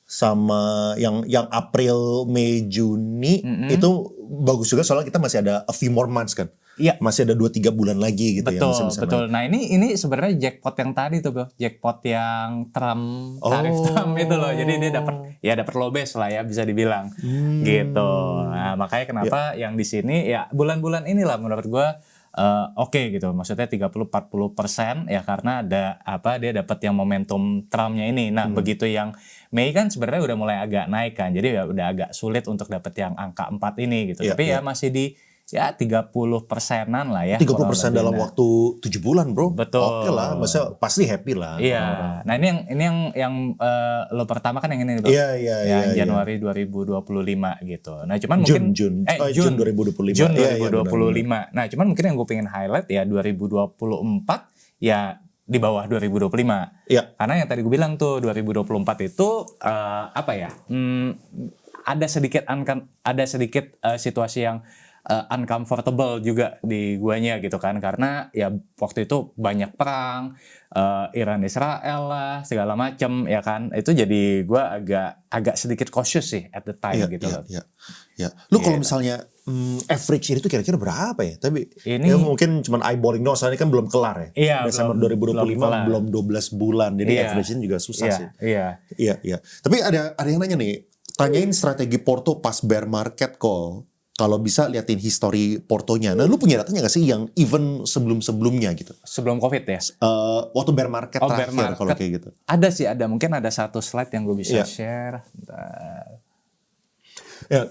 sama yang April, Mei, Juni itu bagus juga soalnya kita masih ada a few more months kan. Iya. Masih ada 2-3 bulan lagi gitu. Betul. Nah ini sebenarnya jackpot yang tadi tuh bro. Jackpot yang tarif Trump itu loh. Jadi dia dapat low base lah ya bisa dibilang. Gitu. Nah makanya kenapa yang di sini ya bulan-bulan inilah menurut gue oke gitu. Maksudnya 30-40% ya karena ada dia dapat yang momentum Trumpnya ini. Nah begitu yang Mei kan sebenarnya udah mulai agak naik kan. Jadi ya udah agak sulit untuk dapat yang angka 4 ini gitu. Tapi ya masih di 30%-an lah ya. 30% dalam waktu 7 bulan bro. Betul. Oke lah, maksudnya pasti happy lah. Iya. Nah ini yang lo pertama kan yang ini bro. Iya. Januari 2025 gitu. Nah cuman mungkin Jun 2025. Jun 2025. Nah cuman mungkin yang gue pengen highlight ya 2024 ya di bawah 2025. Iya. Karena yang tadi gue bilang tuh 2024 itu ada sedikit situasi yang uncomfortable juga di guanya gitu kan karena ya waktu itu banyak perang Iran Israel lah segala macem ya kan itu jadi gua agak sedikit cautious sih at the time gitu. Iya. Lu kalau misalnya average ini tuh kira-kira berapa ya? Tapi ini ya mungkin cuman eyeballing doang soalnya kan belum kelar ya. Iya, Desember 2025 belum 12 bulan jadi average ini juga susah sih. Iya. Tapi ada yang nanya nih, tanyain strategi Porto pas bear market kok. Kalau bisa liatin history portonya. Nah, lu punya datanya nggak sih yang even sebelum-sebelumnya gitu? Sebelum COVID ya? Waktu bear market terakhir kalau kayak gitu. Ada sih, mungkin ada satu slide yang gue bisa share. Bentar. Ya,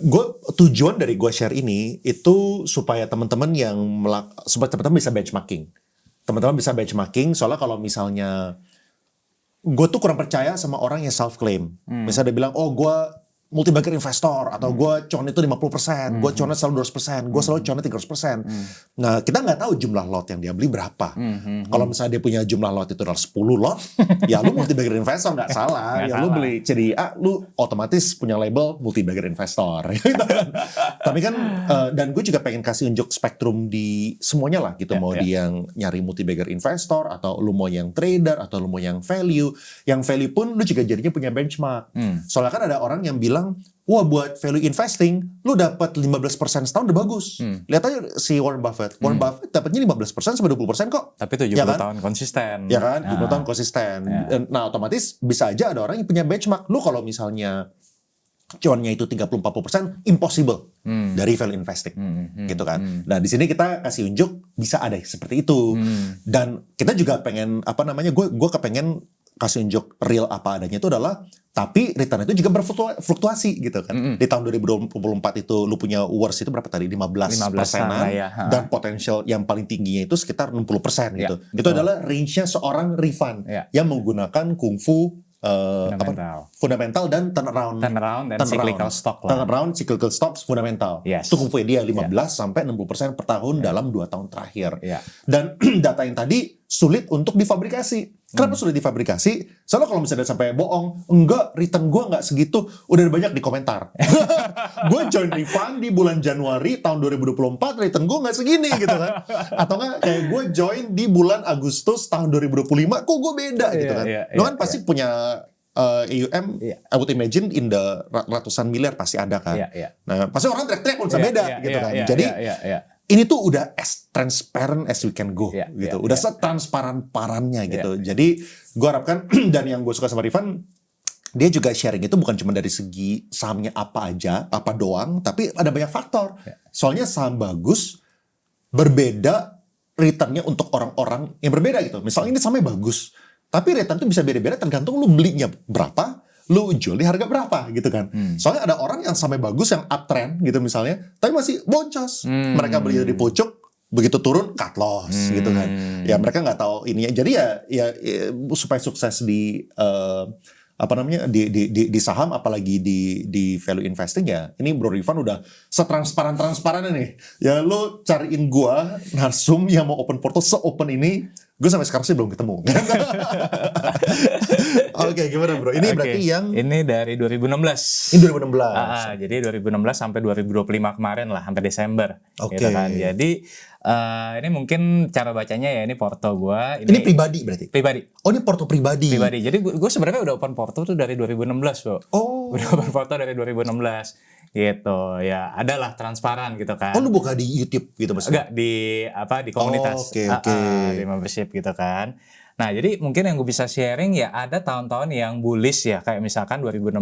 tujuan dari gue share ini itu supaya teman-teman bisa benchmarking. Teman-teman bisa benchmarking soalnya kalau misalnya gue tuh kurang percaya sama orang yang self claim. Misalnya dia bilang, gue multi-bagger investor atau gue cuan itu 50%, gue cuannya selalu 200%, gue selalu cuannya 300%. Nah, kita nggak tahu jumlah lot yang dia beli berapa. Kalau misalnya dia punya jumlah lot itu adalah 10 lot, ya lu multi-bagger investor nggak salah. Lu beli CDA, lu otomatis punya label multi-bagger investor. Tapi kan, dan gue juga pengen kasih unjuk spektrum di semuanya lah gitu. Mau dia yang nyari multi-bagger investor, atau lu mau yang trader, atau lu mau yang value. Yang value pun lu juga jadinya punya benchmark. Soalnya kan ada orang yang bilang, wah buat value investing, lu dapat 15% setahun udah bagus. Lihat aja si Warren Buffett. Warren Buffett dapatnya 15% sampai 20% kok. Tapi 70 tahun konsisten. Ya kan, 70 tahun konsisten. Nah otomatis bisa aja ada orang yang punya benchmark. Lu kalau misalnya cuannya itu 30-40%, impossible dari value investing, gitu kan. Nah di sini kita kasih unjuk bisa ada seperti itu, dan kita juga pengen gue kepengen kasih unjuk real apa adanya itu adalah, tapi return itu juga berfluktuasi gitu kan. Di tahun 2024 itu lu punya worst itu berapa tadi? 15%-an, dan potensial yang paling tingginya itu sekitar 60% gitu. Itu adalah range-nya seorang Rifan yang menggunakan kungfu fundamental dan turnaround dan cyclical stock lah. Turnaround, cyclical stocks, fundamental. Itu kungfu dia 15 sampai 60% per tahun dalam 2 tahun terakhir. Dan data yang tadi sulit untuk difabrikasi. Kenapa sulit difabrikasi? Soalnya kalau misalnya sampai bohong, enggak, return gue enggak segitu, udah banyak di komentar. Gue join Rifan di bulan Januari tahun 2024, return gue enggak segini gitu kan. Atau enggak kayak gue join di bulan Agustus tahun 2025, kok gue beda gitu kan. Lo kan pasti punya AUM, I would imagine in the ratusan miliar pasti ada kan. Nah pasti orang teriak-teriak kalau beda gitu kan. Jadi ini tuh udah as transparent as we can go gitu. Udah setransparan-parannya gitu. Jadi gue harapkan, dan yang gue suka sama Rifan, dia juga sharing itu bukan cuma dari segi sahamnya apa aja, apa doang, tapi ada banyak faktor. Soalnya saham bagus berbeda returnnya untuk orang-orang yang berbeda gitu. Misalnya ini sahamnya bagus, tapi return tuh bisa beda-beda tergantung lu belinya berapa, lu jual di harga berapa gitu kan. Soalnya ada orang yang sampai bagus, yang uptrend gitu misalnya, tapi masih boncos. Mereka beli dari pucuk, begitu turun cut loss gitu kan. Ya mereka nggak tahu ininya. Jadi ya supaya sukses di di saham, apalagi di value investing, ya ini Bro Rifan udah setransparan nih. Ya lo cariin gua narsum yang mau open portal se-open ini, gue sampai sekarang sih belum ketemu. Oke, gimana bro? Ini berarti yang ini dari 2016. Ini 2016. Jadi 2016 sampai 2025 kemarin lah, sampai Desember. Gitu kan. Jadi ini mungkin cara bacanya ya, ini porto gue. Ini pribadi berarti? Pribadi. Oh, ini porto pribadi? Pribadi. Jadi gue sebenarnya udah open porto tuh dari 2016 bro. Oh. Udah open porto dari 2016. Gitu ya, adalah transparan gitu kan. Oh, lu buka di YouTube gitu maksudnya? Enggak, di komunitas. Di membership gitu kan. Nah, jadi mungkin yang gue bisa sharing ya, ada tahun-tahun yang bullish ya, kayak misalkan 2016,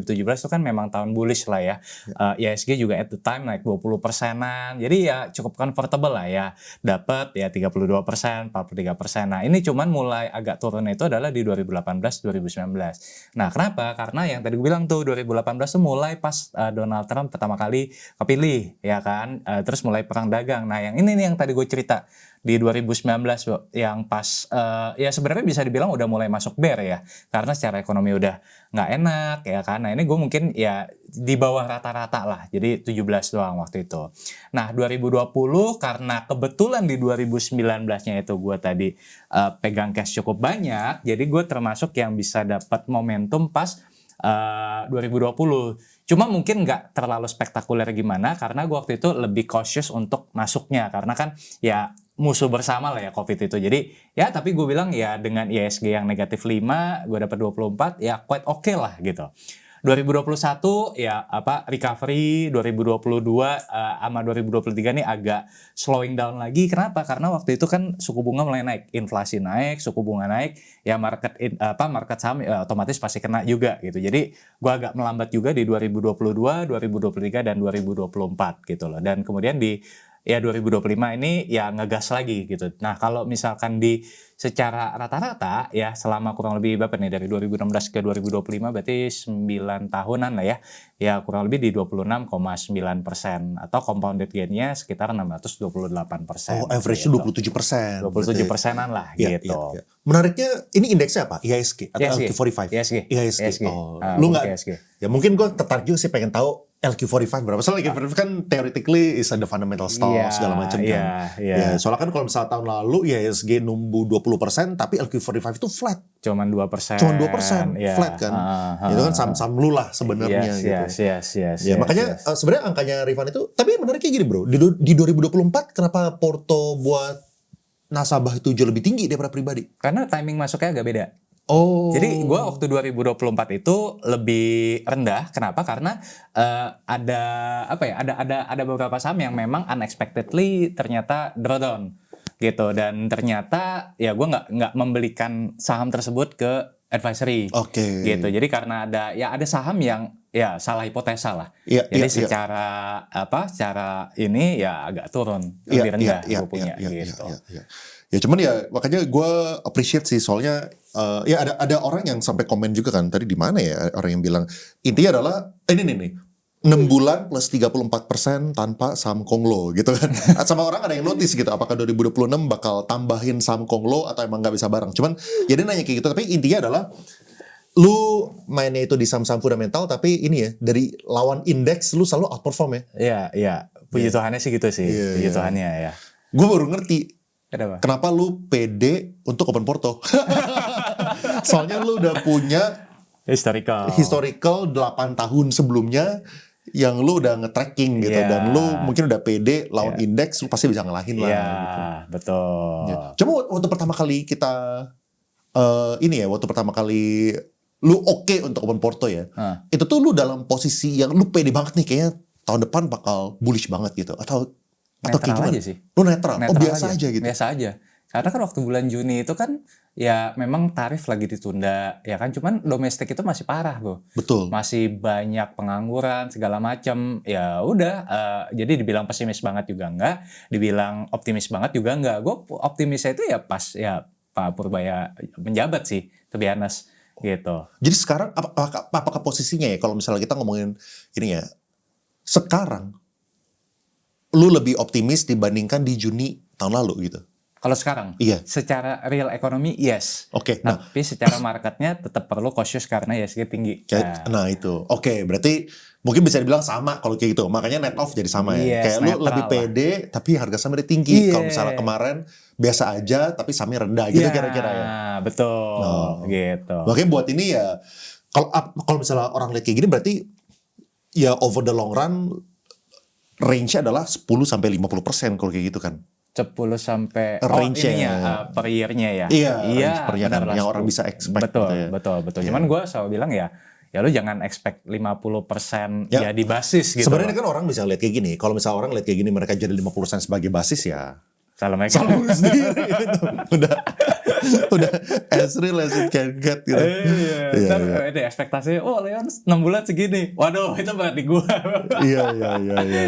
2017 itu kan memang tahun bullish lah ya. IHSG juga at the time naik 20%-an. Jadi ya cukup comfortable lah ya. Dapat ya 32%, 43%. Nah, ini cuman mulai agak turun itu adalah di 2018, 2019. Nah, kenapa? Karena yang tadi gue bilang tuh 2018 tuh mulai pas Donald Trump pertama kali kepilih ya kan. Terus mulai perang dagang. Nah, yang ini nih yang tadi gue cerita di 2019 yang pas ya sebenarnya bisa dibilang udah mulai masuk bear ya, karena secara ekonomi udah nggak enak ya kan. Nah ini gue mungkin ya di bawah rata-rata lah, jadi 17 doang waktu itu. Nah 2020 karena kebetulan di 2019-nya itu gue tadi pegang cash cukup banyak, jadi gue termasuk yang bisa dapat momentum pas 2020. Cuma mungkin nggak terlalu spektakuler gimana, karena gue waktu itu lebih cautious untuk masuknya, karena kan ya musuh bersama lah ya COVID itu. Jadi ya tapi gue bilang ya dengan IHSG yang negatif 5, gue dapat 24 ya quite oke lah gitu. 2021 ya recovery, 2022 sama 2023 nih agak slowing down lagi. Kenapa? Karena waktu itu kan suku bunga mulai naik, inflasi naik, suku bunga naik, ya market saham otomatis pasti kena juga gitu. Jadi gua agak melambat juga di 2022, 2023 dan 2024 gitu loh. Dan kemudian di 2025 ini ya ngegas lagi gitu. Nah, kalau misalkan di secara rata-rata ya selama kurang lebih berapa nih dari 2016 ke 2025 berarti 9 tahunan lah ya. Ya kurang lebih di 26,9% atau compounded gain-nya sekitar 628%. Oh, average-nya gitu. 27%. 27%-an lah gitu. Ya. Menariknya ini indeksnya apa? IHSG atau LQ45? IHSG. Oh, lu nggak? Ya mungkin gue tertarik juga sih pengen tahu LQ45 berapa? Soalnya LQ45 kan theoretically is the fundamental stock segala macam kan. Ya, soalnya kan kalau misalnya tahun lalu IHSG numbuh 20%, tapi LQ45 itu flat. Cuman 2%. Flat kan. Itu kan saham-saham lu lah sebenarnya gitu. Ya, makanya sebenarnya angkanya Rifan itu, tapi menariknya gini bro, di 2024 kenapa porto buat nasabah itu jauh lebih tinggi daripada pribadi? Karena timing masuknya agak beda. Oh. Jadi gue waktu 2024 itu lebih rendah. Kenapa? Karena ada beberapa saham yang memang unexpectedly ternyata drawdown gitu, dan ternyata ya gue nggak membelikan saham tersebut ke advisory. Oke. Gitu. Jadi karena ada saham yang ya salah hipotesa lah. Iya, Jadi iya, iya. secara ini ya agak turun, Iya, lebih rendah iya, gue punya iya, iya, gitu. iya, iya. Ya cuman ya makanya gue appreciate sih soalnya ya ada orang yang sampai komen juga kan tadi di mana ya orang yang bilang intinya adalah ini nih 6 bulan plus 34% tanpa saham Konglo gitu kan. Sama orang ada yang notice gitu apakah 2026 bakal tambahin saham Konglo atau emang nggak bisa bareng. Cuman ya dia nanya kayak gitu tapi intinya adalah lu mainnya itu di saham-saham fundamental tapi ini ya dari lawan indeks lu selalu outperform ya. Iya, iya. Puji Tuhannya sih gitu sih. Iya, Puji iya. Tuhannya ya. Gue baru ngerti Kenapa? lu pede untuk open porto. Soalnya lu udah punya historical 8 tahun sebelumnya yang lu udah nge-tracking gitu Iya. dan lu mungkin udah pede lawan indeks lu pasti bisa ngalahin lah Iya, gitu. betul. Ya. Cuma waktu pertama kali kita waktu pertama kali lu oke untuk open porto ya. Itu tuh lu dalam posisi yang lu pede banget nih kayaknya tahun depan bakal bullish banget gitu atau kayak Netral gimana? aja sih. Lu netral? Oh Netral biasa aja gitu. Biasa aja. Karena kan waktu bulan Juni itu kan ya memang tarif lagi ditunda ya kan, cuman domestik itu masih parah bro. Betul. Masih banyak pengangguran segala macam. Ya udah, jadi dibilang pesimis banget juga enggak, dibilang optimis banget juga enggak. Gue optimisnya itu ya pas ya Pak Purbaya menjabat sih, to be honest gitu. Jadi sekarang apakah posisinya ya kalau misalnya kita ngomongin ini ya, sekarang lu lebih optimis dibandingkan di Juni tahun lalu gitu? Kalau sekarang, Iya. secara real ekonomi yes. Oke, nah Tapi secara marketnya tetap perlu cautious karena ISG tinggi. nah itu. Oke, berarti mungkin bisa dibilang sama kalau kayak gitu. Makanya net off jadi sama ya. Yes, Kayak lu netral lebih lah. pede tapi harga sahamnya tinggi. Iya. Kalau misalnya kemarin biasa aja tapi sahamnya rendah gitu Iya, kira-kira ya. betul. Oh. Gitu. Makanya buat ini ya kalau misalnya orang lihat kayak gini berarti ya over the long run range-nya adalah 10-50% kalau kayak gitu kan. 10 sampai Range-nya. per year-nya ya. Iya, range per year benar kan, lah, yang orang 10. bisa expect Betul, gitu ya. betul. Iya. Cuman gue selalu bilang ya lu jangan expect 50% Ya. jadi basis gitu. Sebenarnya kan orang bisa lihat kayak gini. Kalau misalnya orang lihat kayak gini mereka jadi 50% sebagai basis ya. Salah mereka. Salah sendiri gitu. Udah as real as it can get gitu. Iya. Iya, Ntar iya. ada ekspektasi, Leon 6 bulan segini. Waduh, itu berarti gue. Iya.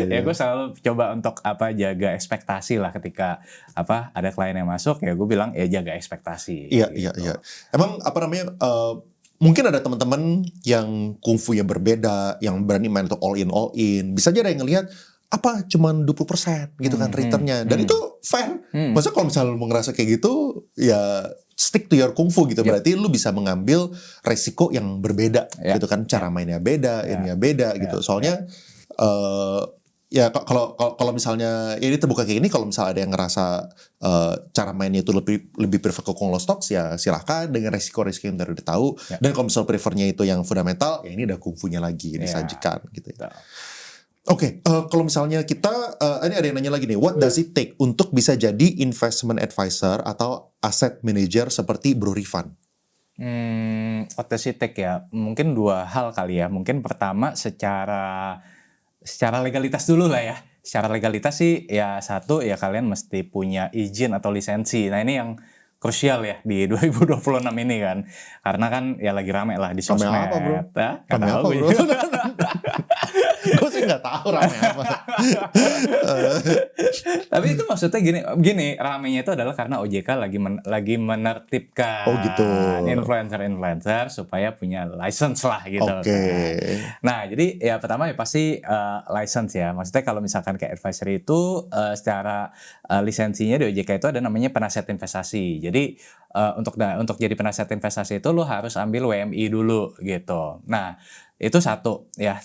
Ya gue selalu coba untuk jaga ekspektasi lah ketika ada klien yang masuk ya gue bilang ya jaga ekspektasi. Iya. Emang mungkin ada teman-teman yang kungfunya berbeda, yang berani main untuk all in. Bisa aja ada yang ngelihat cuman 20% gitu kan returnnya. Dan itu fair. Maksudnya kalau misalnya lu mau ngerasa kayak gitu, ya stick to your kungfu gitu. Berarti lu bisa mengambil resiko yang berbeda gitu kan. Cara mainnya beda, ininya beda gitu. Soalnya ya kalau misalnya ini terbuka kayak gini, kalau misalnya ada yang ngerasa cara mainnya itu lebih prefer ke Konglo Stocks ya silahkan dengan resiko-resiko yang udah tahu. Dan kalau misalnya prefernya itu yang fundamental, ya ini udah kungfunya lagi disajikan gitu ya. Oke, kalau misalnya kita, ini ada yang nanya lagi nih, what does it take untuk bisa jadi investment advisor atau asset manager seperti Bro Rifan? What does it take ya? Mungkin 2 hal kali ya. Mungkin pertama secara legalitas dulu lah ya. Secara legalitas sih ya satu ya kalian mesti punya izin atau lisensi. Nah ini yang krusial ya di 2026 ini kan. Karena kan ya lagi rame lah di sosmed. Rame apa bro? Rame apa bro? Gue sih nggak tahu rame apa. Tapi itu maksudnya gini ramenya itu adalah karena OJK lagi menertibkan gitu. influencer supaya punya license lah gitu. Oke. Nah jadi ya pertama ya pasti license ya. Maksudnya kalau misalkan kayak advisory itu secara lisensinya di OJK itu ada namanya penasihat investasi. Jadi untuk jadi penasihat investasi itu lo harus ambil WMI dulu gitu. Nah itu satu ya.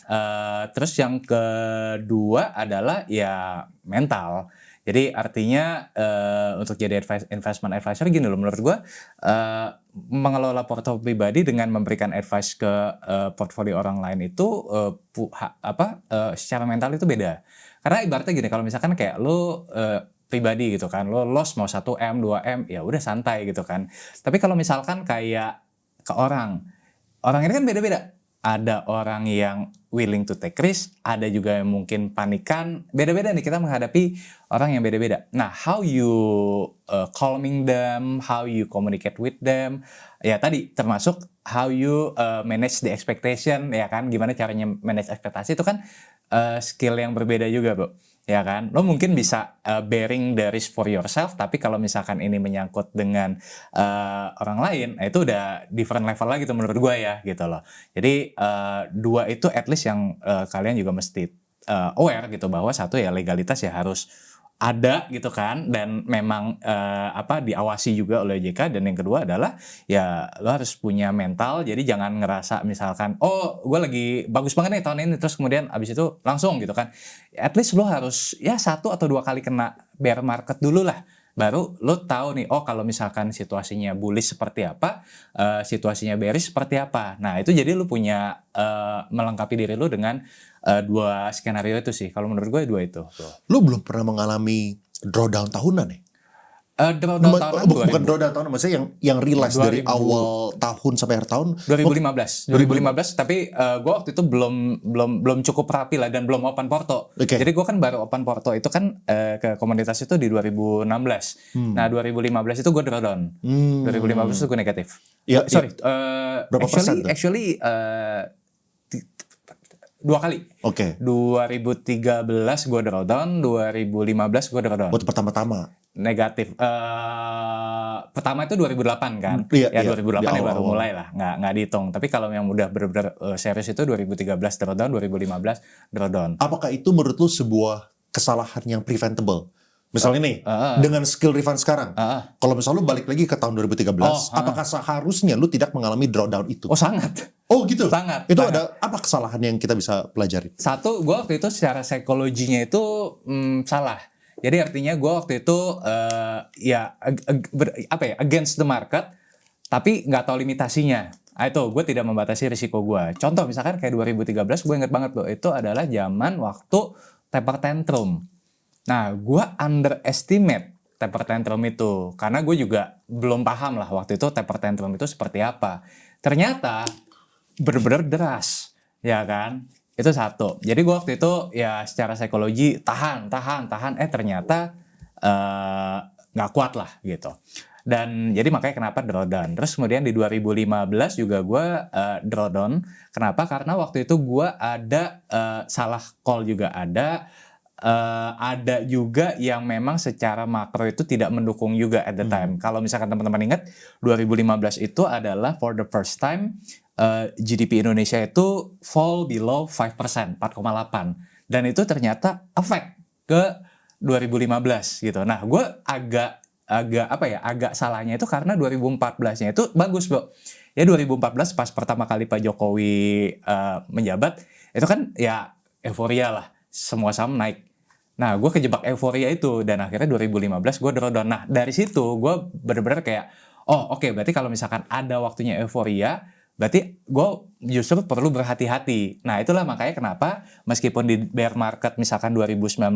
Terus yang kedua adalah ya mental. Jadi artinya untuk jadi investment advisor gini loh menurut gue mengelola portofolio pribadi dengan memberikan advice ke portfolio orang lain itu secara mental itu beda. Karena ibaratnya gini kalau misalkan kayak lo pribadi gitu kan, lo loss mau 1M, 2M, ya udah santai gitu kan. Tapi kalau misalkan kayak ke orang ini kan beda-beda. Ada orang yang willing to take risk, ada juga yang mungkin panikan. Beda-beda nih kita menghadapi orang yang beda-beda. Nah, how you calming them, how you communicate with them, ya tadi termasuk how you manage the expectation, ya kan? Gimana caranya manage ekspektasi itu kan skill yang berbeda juga, Bro. Ya kan, lo mungkin bisa bearing the risk for yourself, tapi kalau misalkan ini menyangkut dengan orang lain, itu udah different level lagi tuh menurut gue ya, gitu loh. Jadi dua itu at least yang kalian juga mesti aware gitu, bahwa satu ya legalitas ya harus ada gitu kan, dan memang diawasi juga oleh OJK, dan yang kedua adalah ya lo harus punya mental, jadi jangan ngerasa misalkan oh gue lagi bagus banget nih tahun ini terus kemudian abis itu langsung gitu kan. At least lo harus ya 1 atau 2 kali kena bear market dulu lah, baru lo tahu nih oh kalau misalkan situasinya bullish seperti apa, situasinya bearish seperti apa. Nah itu jadi lo punya melengkapi diri lo dengan 2 skenario itu sih. Kalau menurut gue 2 itu. Lu belum pernah mengalami drawdown tahunan ya? Drawdown tahunan Bukan drawdown tahunan, maksudnya yang realize dari awal tahun sampai akhir tahun. 2015, tapi gue waktu itu belum cukup rapi lah dan belum open porto. Okay. Jadi gue kan baru open porto itu kan ke komunitas itu di 2016. Nah 2015 itu gue drawdown. 2015 itu gue negatif. Ya, sorry. Berapa persen tuh? Actually 2 kali. Oke. 2013 gue drawdown, 2015 gue drawdown. Buat pertama-tama. Negatif. Pertama itu 2008 kan. Iya, 2008 ya baru mulai lah. Nggak dihitung. Tapi kalau yang udah benar-benar serius itu 2013 drawdown, 2015 drawdown. Apakah itu menurut lu sebuah kesalahan yang preventable? Misalnya nih, dengan skill Rifan sekarang, kalau misalnya lu balik lagi ke tahun 2013, apakah seharusnya lu tidak mengalami drawdown itu? Oh sangat. Oh gitu? Sangat. Itu ada apa kesalahan yang kita bisa pelajari? Satu, gue waktu itu secara psikologinya itu salah. Jadi artinya gue waktu itu against the market, tapi nggak tahu limitasinya. Itu gue tidak membatasi risiko gue. Contoh misalkan kayak 2013, gue inget banget loh, itu adalah zaman waktu taper tantrum. Nah, gue underestimate taper tantrum itu, karena gue juga belum paham lah waktu itu taper tantrum itu seperti apa. Ternyata bener-bener deras, ya kan? Itu satu. Jadi gue waktu itu ya secara psikologi tahan. Ternyata nggak kuat lah gitu. Dan jadi makanya kenapa drawdown. Terus kemudian di 2015 juga gue drawdown. Kenapa? Karena waktu itu gue ada salah call juga ada. Ada juga yang memang secara makro itu tidak mendukung juga at the time. Kalau misalkan teman-teman ingat 2015 itu adalah for the first time GDP Indonesia itu fall below 5%, 4,8. Dan itu ternyata efek ke 2015 gitu. Nah, gue agak salahnya itu karena 2014-nya itu bagus, Bro. Ya 2014 pas pertama kali Pak Jokowi menjabat, itu kan ya euforia lah. Semua saham naik. Nah, gue kejebak euforia itu dan akhirnya 2015 gue drawdown. Nah, dari situ gue bener-bener kayak, oh oke, berarti kalau misalkan ada waktunya euforia, berarti gue justru perlu berhati-hati. Nah, itulah makanya kenapa meskipun di bear market misalkan 2019,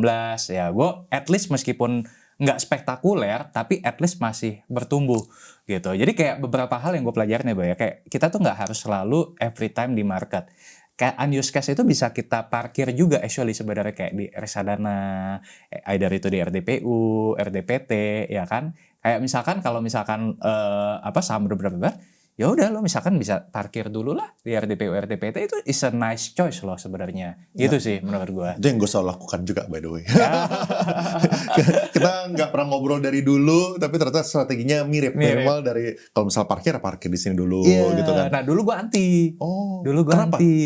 ya gue at least meskipun nggak spektakuler, tapi at least masih bertumbuh gitu. Jadi kayak beberapa hal yang gue pelajarin ya, Boy, ya, kayak kita tuh nggak harus selalu every time di market. Kayak unused cash itu bisa kita parkir juga actually sebenarnya kayak di reksadana, either itu di RDPU, RDPT, ya kan. Kayak misalkan kalau misalkan saham bener-bener, ya udah lo misalkan bisa parkir dulu lah di RDPU, RDPT, itu is a nice choice loh sebenarnya. Gitu sih menurut gue. Itu yang gue selalu lakukan juga by the way. Kita nggak pernah ngobrol dari dulu, tapi ternyata strateginya mirip. Minimal dari kalau misal parkir di sini dulu gitu kan. Nah dulu gue anti. Dulu gue anti.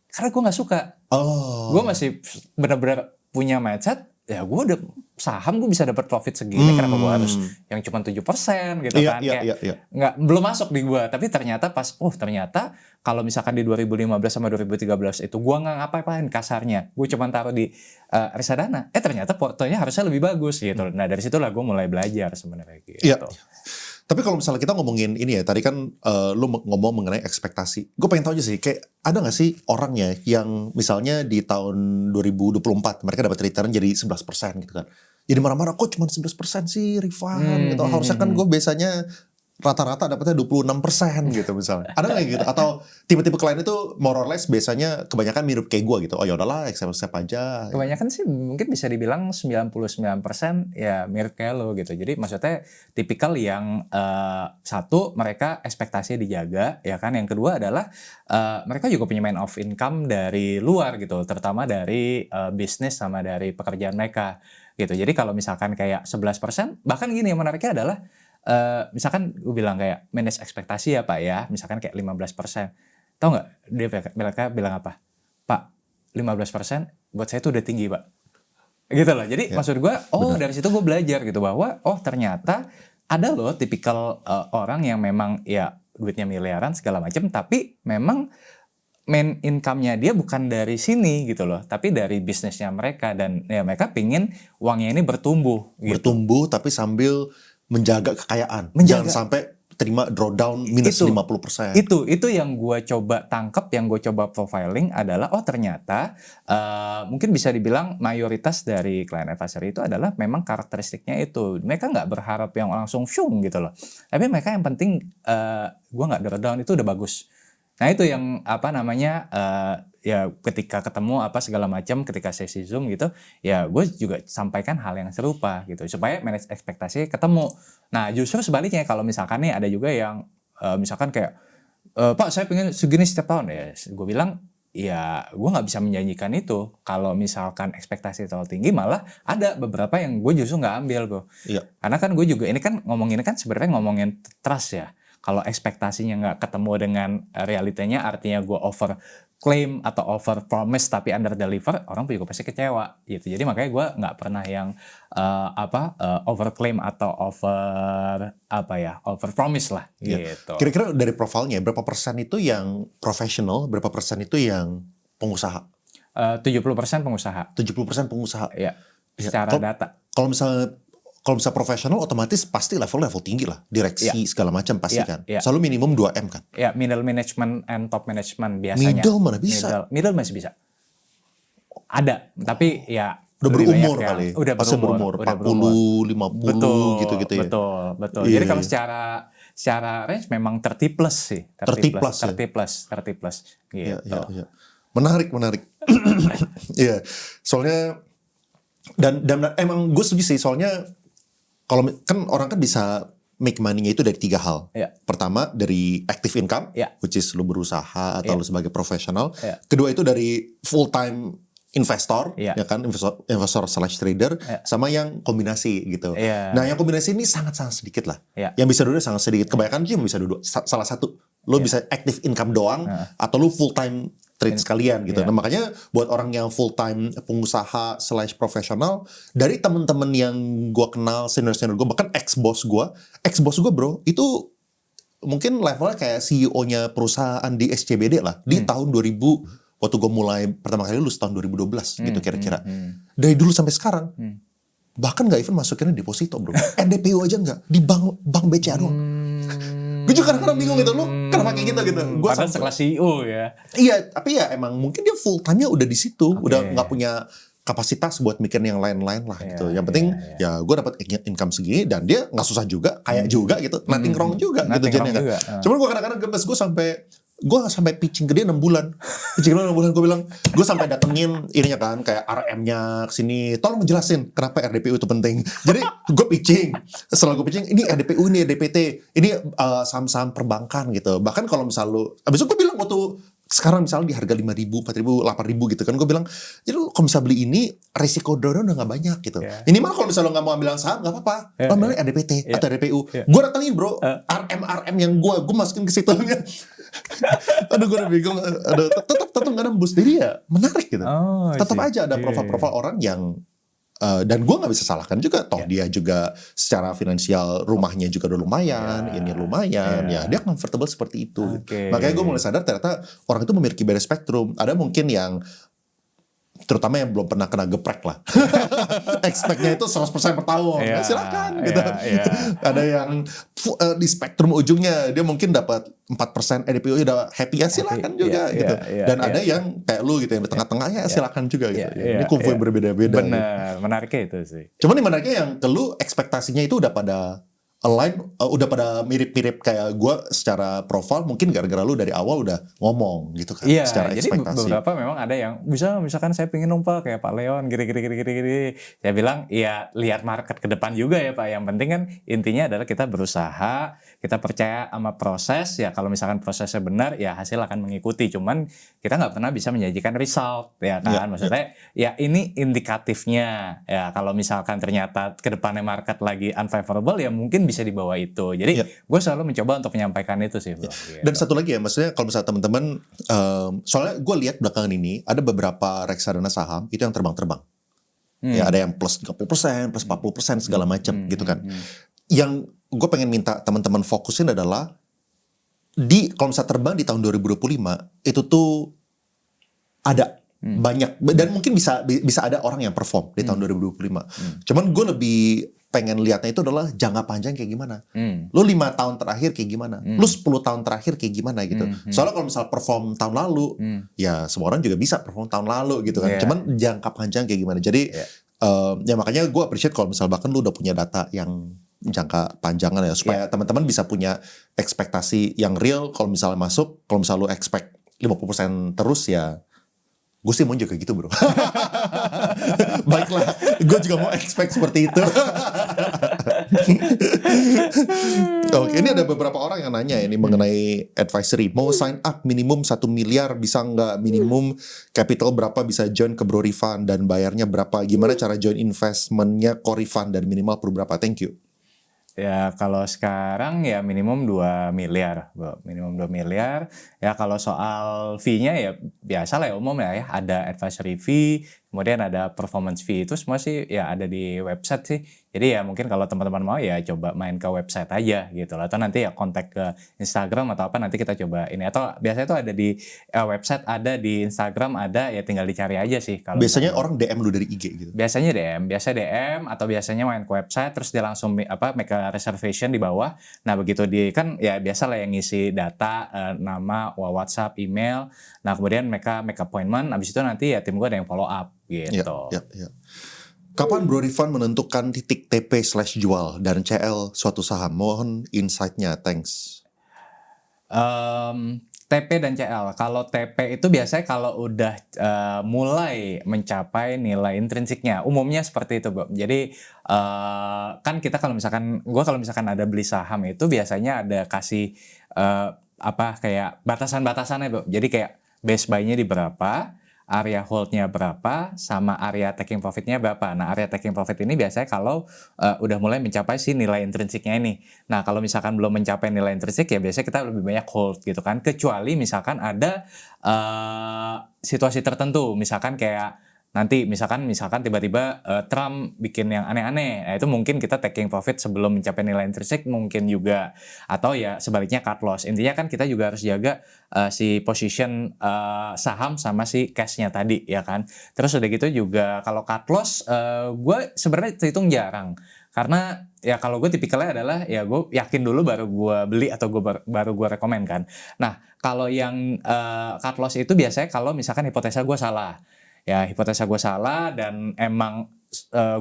Karena gue nggak suka. Gue masih benar-benar punya mindset. Ya gue udah saham gue bisa dapat profit segini, kenapa gue harus yang cuma 7% gitu kan. Nggak, belum masuk di gue. Tapi ternyata ternyata kalau misalkan di 2015 sama 2013 itu gue nggak ngapa-ngapain kasarnya. Gue cuma taruh di reksadana. Ternyata portonya harusnya lebih bagus gitu. Nah dari situlah gue mulai belajar sebenarnya gitu. Iya. Tapi kalau misalnya kita ngomongin ini ya, tadi kan lu ngomong mengenai ekspektasi. Gue pengen tahu aja sih, kayak ada gak sih orangnya yang misalnya di tahun 2024 mereka dapat return jadi 11% gitu kan. Jadi marah-marah, kok cuma 11% sih Rifan gitu. Harusnya kan gue biasanya rata-rata dapatnya 26% gitu misalnya. Ada nggak gitu? Atau tipe-tipe klien itu more or less biasanya kebanyakan mirip kayak gue gitu. Oh ya udahlah, accept aja. Kebanyakan sih mungkin bisa dibilang 99% ya mirip kayak lo gitu. Jadi maksudnya tipikal yang satu mereka ekspektasinya dijaga ya kan. Yang kedua adalah mereka juga punya main of income dari luar gitu, terutama dari bisnis sama dari pekerjaan mereka gitu. Jadi kalau misalkan kayak 11%, bahkan gini yang menariknya adalah misalkan gue bilang kayak manage ekspektasi ya Pak ya, misalkan kayak 15%. Tahu nggak mereka bilang apa? Pak, 15% buat saya itu udah tinggi Pak. Gitu loh. Jadi maksud gue, dari situ gue belajar gitu bahwa ternyata ada loh tipikal orang yang memang ya duitnya miliaran segala macam, tapi memang main income-nya dia bukan dari sini gitu loh, tapi dari bisnisnya mereka, dan ya mereka pingin uangnya ini bertumbuh gitu. Bertumbuh tapi sambil menjaga kekayaan. Jangan sampai terima drawdown minus 50%. Itu yang gue coba tangkap, yang gue coba profiling adalah ternyata mungkin bisa dibilang mayoritas dari client advisory itu adalah memang karakteristiknya itu. Mereka nggak berharap yang langsung syung gitu loh. Tapi mereka yang penting gue nggak drawdown itu udah bagus. Nah itu yang ya ketika ketemu segala macam ketika sesi Zoom gitu, ya gue juga sampaikan hal yang serupa gitu supaya manage ekspektasi ketemu. Nah justru sebaliknya kalau misalkan nih ada juga yang misalkan kayak Pak saya pengen segini setiap tahun, ya gue bilang ya gue nggak bisa menjanjikan itu. Kalau misalkan ekspektasi terlalu tinggi, malah ada beberapa yang gue justru nggak ambil gue. Iya. Karena kan gue juga ini kan ngomongin kan sebenarnya ngomongin trust ya. Kalau ekspektasinya nggak ketemu dengan realitanya, artinya gue over claim atau over promise tapi under deliver, orang juga pasti kecewa gitu. Jadi makanya gue nggak pernah yang over claim atau over promise lah gitu. Kira-kira dari profilnya berapa persen itu yang profesional, berapa persen itu yang pengusaha? 70% pengusaha. 70% pengusaha. Ya, secara data. Kalau misalnya profesional, otomatis pasti level tinggi lah, direksi segala macam pasti kan. Selalu minimum 2M kan. Ya, middle management and top management biasanya. Middle mana bisa? Middle masih bisa. Ada, tapi ya udah berumur kali. Udah berumur. 40, 50 gitu-gitu ya. Betul. Jadi kalau secara range memang 30 plus sih. 30 plus gitu. Iya. Menarik. Iya. Soalnya dan emang gue setuju sih, soalnya kalau kan orang kan bisa make money-nya itu dari 3 hal. Pertama dari active income, which is lu berusaha atau lu sebagai profesional. Kedua itu dari full time investor, ya kan, investor / trader, sama yang kombinasi gitu. Nah, yang kombinasi ini sangat-sangat sedikit lah. Yang bisa duduk sangat sedikit. Kebanyakan cuma bisa duduk salah satu. Lu bisa active income doang, atau lu full time trade sekalian gitu. Nah, makanya buat orang yang full time pengusaha / profesional, dari temen-temen yang gue kenal, senior gue, bahkan ex boss gue bro, itu mungkin levelnya kayak CEO-nya perusahaan di SCBD lah, di tahun 2000, waktu gue mulai pertama kali lulus tahun 2012 gitu kira-kira. Dari dulu sampai sekarang, bahkan gak even masukinnya deposito bro. NDPO aja gak, di bank BCA doang. Gue juga kadang-kadang bingung gitu, lu kenapa kayak gitu. Gua padahal sekelas CEO ya. Iya, tapi ya emang mungkin dia full time-nya udah di situ, udah nggak punya kapasitas buat mikirin yang lain-lain lah gitu. Yang penting ya gue dapat income segini, dan dia nggak susah juga, kaya juga gitu, nothing wrong juga gitu jadinya. Cuman gue kadang-kadang gemes, gue sampai pitching ke dia 6 bulan. Gue bilang, gue sampai datengin ininya kan, kayak RM-nya kesini, tolong menjelasin kenapa RDPU itu penting. Jadi gue pitching, setelah gue pitching, ini RDPU, ini DPT, ini saham-saham perbankan gitu. Bahkan kalau misal lu, abis itu gue bilang waktu sekarang misalnya di harga 5.000, 4.000, 8.000 gitu kan, gue bilang, jadi lu kalau misalnya beli ini, risiko drawdown udah gak banyak gitu. Ini malah kalau misalnya lu gak mau ambil saham, gak apa-apa, lo ambilnya RDPT atau RDPU. Gue datengin bro, RM yang gue masukin ke situ. Aduh gue udah bingung. Tetap gak nembus. Jadi ya menarik gitu. Tetap aja ada profil-profil orang yang dan gue gak bisa salahkan juga. Toh dia juga secara finansial, rumahnya juga udah lumayan, ini lumayan, ya dia comfortable seperti itu. Makanya gue mulai sadar ternyata orang itu memiliki banyak spektrum. Ada mungkin yang terutama yang belum pernah kena geprek lah. Expect-nya itu 100% per tahun. Silakan gitu. Ada yang di spektrum ujungnya dia mungkin dapat 4% RDPU udah happy, ya silakan juga gitu. Dan ada yang kayak lu gitu yang di tengah-tengah, ya silakan juga gitu. Ini kungfu yang berbeda-beda. Benar, menariknya itu sih. Cuman yang menariknya yang ke lu ekspektasinya itu udah pada align, udah pada mirip-mirip kayak gue secara profile, mungkin gara-gara lu dari awal udah ngomong gitu kan, Iya, secara jadi ekspektasi. beberapa memang ada yang bisa misalkan saya pengen dong Pak kayak Pak Leon gini. Saya bilang ya lihat market ke depan juga ya Pak. Yang penting kan intinya adalah kita berusaha, kita percaya sama proses ya. Kalau misalkan prosesnya benar ya hasil akan mengikuti. Cuman kita nggak pernah bisa menjanjikan result ya kan. Maksudnya ya ini indikatifnya ya. Kalau misalkan ternyata ke depannya market lagi unfavorable ya mungkin bisa di bawah itu. Jadi gue selalu mencoba untuk menyampaikan itu sih bro. Gitu. Dan satu lagi ya, maksudnya kalau misalnya teman-teman, soalnya gue lihat belakangan ini ada beberapa reksadana saham itu yang terbang-terbang. Ya ada yang plus 30%, plus 40% segala macam gitu kan. Yang gue pengen minta teman-teman fokusin adalah kalau misalnya terbang di tahun 2025 itu tuh ada banyak, dan mungkin bisa ada orang yang perform di tahun 2025. Cuman gue lebih pengen lihatnya itu adalah jangka panjang kayak gimana. Lu 5 tahun terakhir kayak gimana, lu 10 tahun terakhir kayak gimana gitu. Soalnya kalau misal perform tahun lalu, ya semua orang juga bisa perform tahun lalu gitu kan. Cuman jangka panjang kayak gimana. Jadi ya makanya gue appreciate kalau misal bahkan lu udah punya data yang jangka panjangan ya, supaya teman-teman bisa punya ekspektasi yang real. Kalau misalnya masuk, kalau misal lu expect 50% terus ya, gue sih mau juga gitu bro. Baiklah, gue juga mau expect seperti itu. Oke, ini ada beberapa orang yang nanya ini mengenai advisory. Mau sign up minimum 1 miliar bisa nggak? Minimum capital berapa bisa join ke Bro Rifan, dan bayarnya berapa? Gimana cara join investmentnya Ko Rifan, dan minimal per berapa? Thank you. Ya kalau sekarang ya minimum 2 miliar, Bro. Minimum 2 miliar. Ya kalau soal fee-nya ya biasa lah ya, umum ya. Ada advisory fee, kemudian ada performance fee. Itu semua sih ya ada di website sih. Jadi ya mungkin kalau teman-teman mau ya coba main ke website aja gitu lah. Atau nanti ya kontak ke Instagram atau apa, nanti kita coba ini. Atau biasanya itu ada di website, ada di Instagram, ada ya tinggal dicari aja sih. Kalau biasanya orang DM lu dari IG gitu? Biasanya DM atau biasanya main ke website terus dia langsung make a reservation di bawah. Nah begitu dia kan ya biasa lah yang ngisi data, nama, WhatsApp, email. Nah kemudian mereka make appointment. Abis itu nanti ya tim gue ada yang follow up gitu. Ya. Kapan Bro Rifan menentukan titik TP/jual dan CL suatu saham? Mohon insight-nya, thanks. TP dan CL. Kalau TP itu biasanya kalau udah mulai mencapai nilai intrinsiknya. Umumnya seperti itu, Bro. Jadi kan kita kalau misalkan ada beli saham itu biasanya ada kasih kayak batasan-batasannya, Bro. Jadi kayak base buy-nya di berapa, area hold-nya berapa, sama area taking profit-nya berapa. Nah, area taking profit ini biasanya kalau udah mulai mencapai si nilai intrinsiknya ini. Nah, kalau misalkan belum mencapai nilai intrinsik ya biasanya kita lebih banyak hold gitu kan. Kecuali misalkan ada situasi tertentu, misalkan kayak nanti misalkan tiba-tiba Trump bikin yang aneh-aneh, nah itu mungkin kita taking profit sebelum mencapai nilai intrinsik mungkin juga, atau ya sebaliknya cut loss. Intinya kan kita juga harus jaga si position saham sama si cash-nya tadi ya kan. Terus udah gitu juga kalau cut loss gue sebenarnya terhitung jarang, karena ya kalau gue tipikalnya adalah ya gue yakin dulu baru gue beli atau baru gue rekomen kan. Nah kalau yang cut loss itu biasanya kalau misalkan hipotesa gue salah. Ya hipotesa gue salah dan emang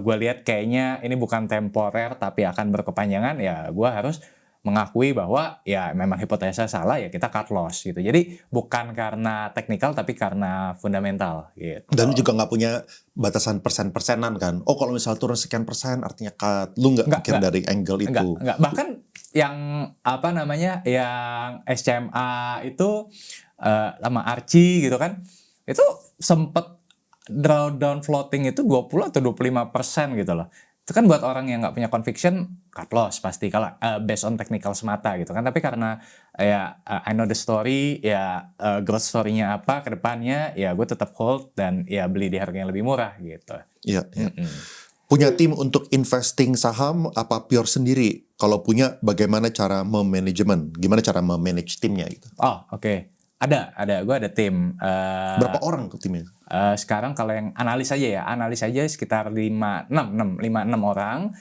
gue lihat kayaknya ini bukan temporer tapi akan berkepanjangan, ya gue harus mengakui bahwa ya memang hipotesa salah, ya kita cut loss gitu. Jadi bukan karena teknikal tapi karena fundamental gitu. Dan juga nggak punya batasan persen-persenan kan? Oh kalau misal turun sekian persen artinya cut. Lu nggak pikir dari angle itu? Enggak. Bahkan yang yang SCMA itu sama Archie gitu kan, itu sempet drawdown floating itu 20 atau 25% gitu loh. Itu kan buat orang yang nggak punya conviction, cut loss pasti kalau based on technical semata gitu kan. Tapi karena I know the story, growth story-nya apa ke depannya, ya gue tetap hold dan ya beli di harga yang lebih murah gitu. Iya. Punya tim untuk investing saham apa pure sendiri? Kalau punya, bagaimana cara memanajemen? Gimana cara memanage timnya gitu? Oh oke. Ada. Gue ada tim. Berapa orang ke timnya? Sekarang kalau yang analis aja sekitar 5-6 orang.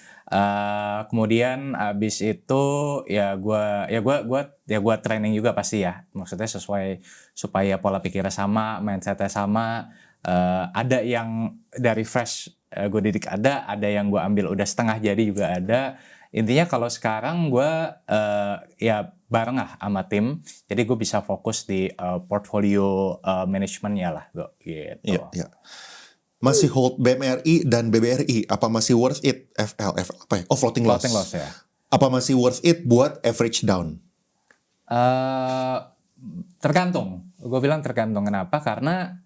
Kemudian abis itu gue training juga pasti ya. Maksudnya sesuai supaya pola pikirnya sama, mindsetnya sama. Ada yang dari fresh gue didik, ada yang gue ambil udah setengah jadi juga ada. intinya kalau sekarang gue ya bareng lah sama tim, jadi gue bisa fokus di portfolio manajemennya lah, bro, gitu. Iya, iya. Masih hold BMRI dan BBRI, apa masih worth it? FL apa ya? Oh, floating loss. Floating loss ya. Apa masih worth it buat average down? Tergantung. Gue bilang tergantung. Kenapa? Karena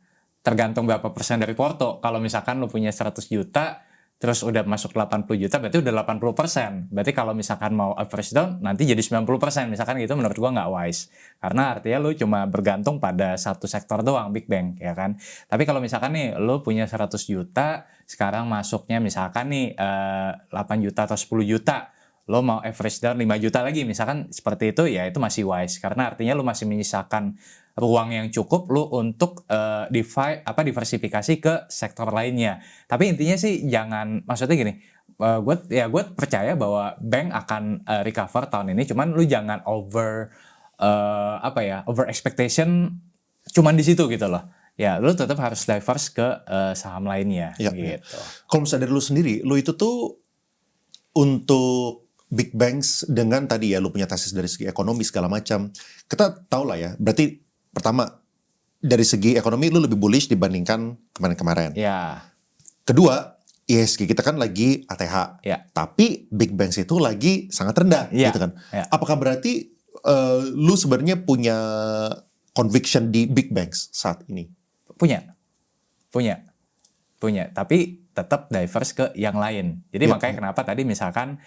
tergantung berapa persen dari porto. Kalau misalkan lu punya 100 juta, terus udah masuk 80 juta, berarti udah 80%. Berarti kalau misalkan mau average down, nanti jadi 90%. Misalkan gitu, menurut gue nggak wise. Karena artinya lu cuma bergantung pada satu sektor doang, big bank, ya kan. Tapi kalau misalkan nih, lu punya 100 juta, sekarang masuknya misalkan nih 8 juta atau 10 juta, lo mau average down 5 juta lagi, misalkan seperti itu, ya itu masih wise. Karena artinya lo masih menyisakan ruang yang cukup lo untuk diversifikasi ke sektor lainnya. Tapi intinya sih jangan, maksudnya gini, gue percaya bahwa bank akan recover tahun ini, cuman lo jangan over expectation cuman di situ gitu loh. Ya, lo tetap harus diverse ke saham lainnya, Ya, gitu. Kalau misalnya dari lo sendiri, lo itu tuh untuk big banks dengan tadi ya lo punya tesis dari segi ekonomi segala macam, kita tahu lah ya. Berarti pertama dari segi ekonomi lo lebih bullish dibandingkan kemarin-kemarin. Ya. Kedua, ISG kita kan lagi ATH, Ya. tapi big banks itu lagi sangat rendah, Ya. gitu kan? Ya. Apakah berarti lu sebenarnya punya conviction di big banks saat ini? Punya. Tapi tetap diverse ke yang lain. Jadi makanya kenapa tadi misalkan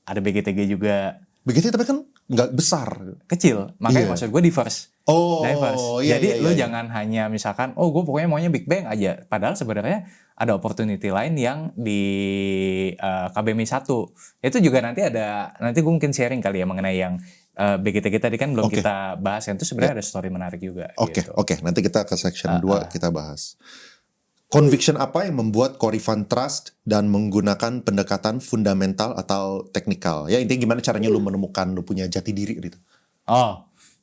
ada BGTG juga. BGTG tapi kan nggak besar. Kecil. Makanya maksud gue diverse. Iya, Jadi iya. jangan hanya misalkan, gue pokoknya maunya big bang aja. Padahal sebenarnya ada opportunity lain yang di KBMI 1. Itu juga nanti gue mungkin sharing kali ya mengenai yang BGTG tadi kan belum kita bahas. Itu sebenarnya ada story menarik juga. Oke. Nanti kita ke section 2 kita bahas. Conviction apa yang membuat Corifan trust dan menggunakan pendekatan fundamental atau teknikal? Ya intinya gimana caranya lu menemukan lu punya jati diri gitu?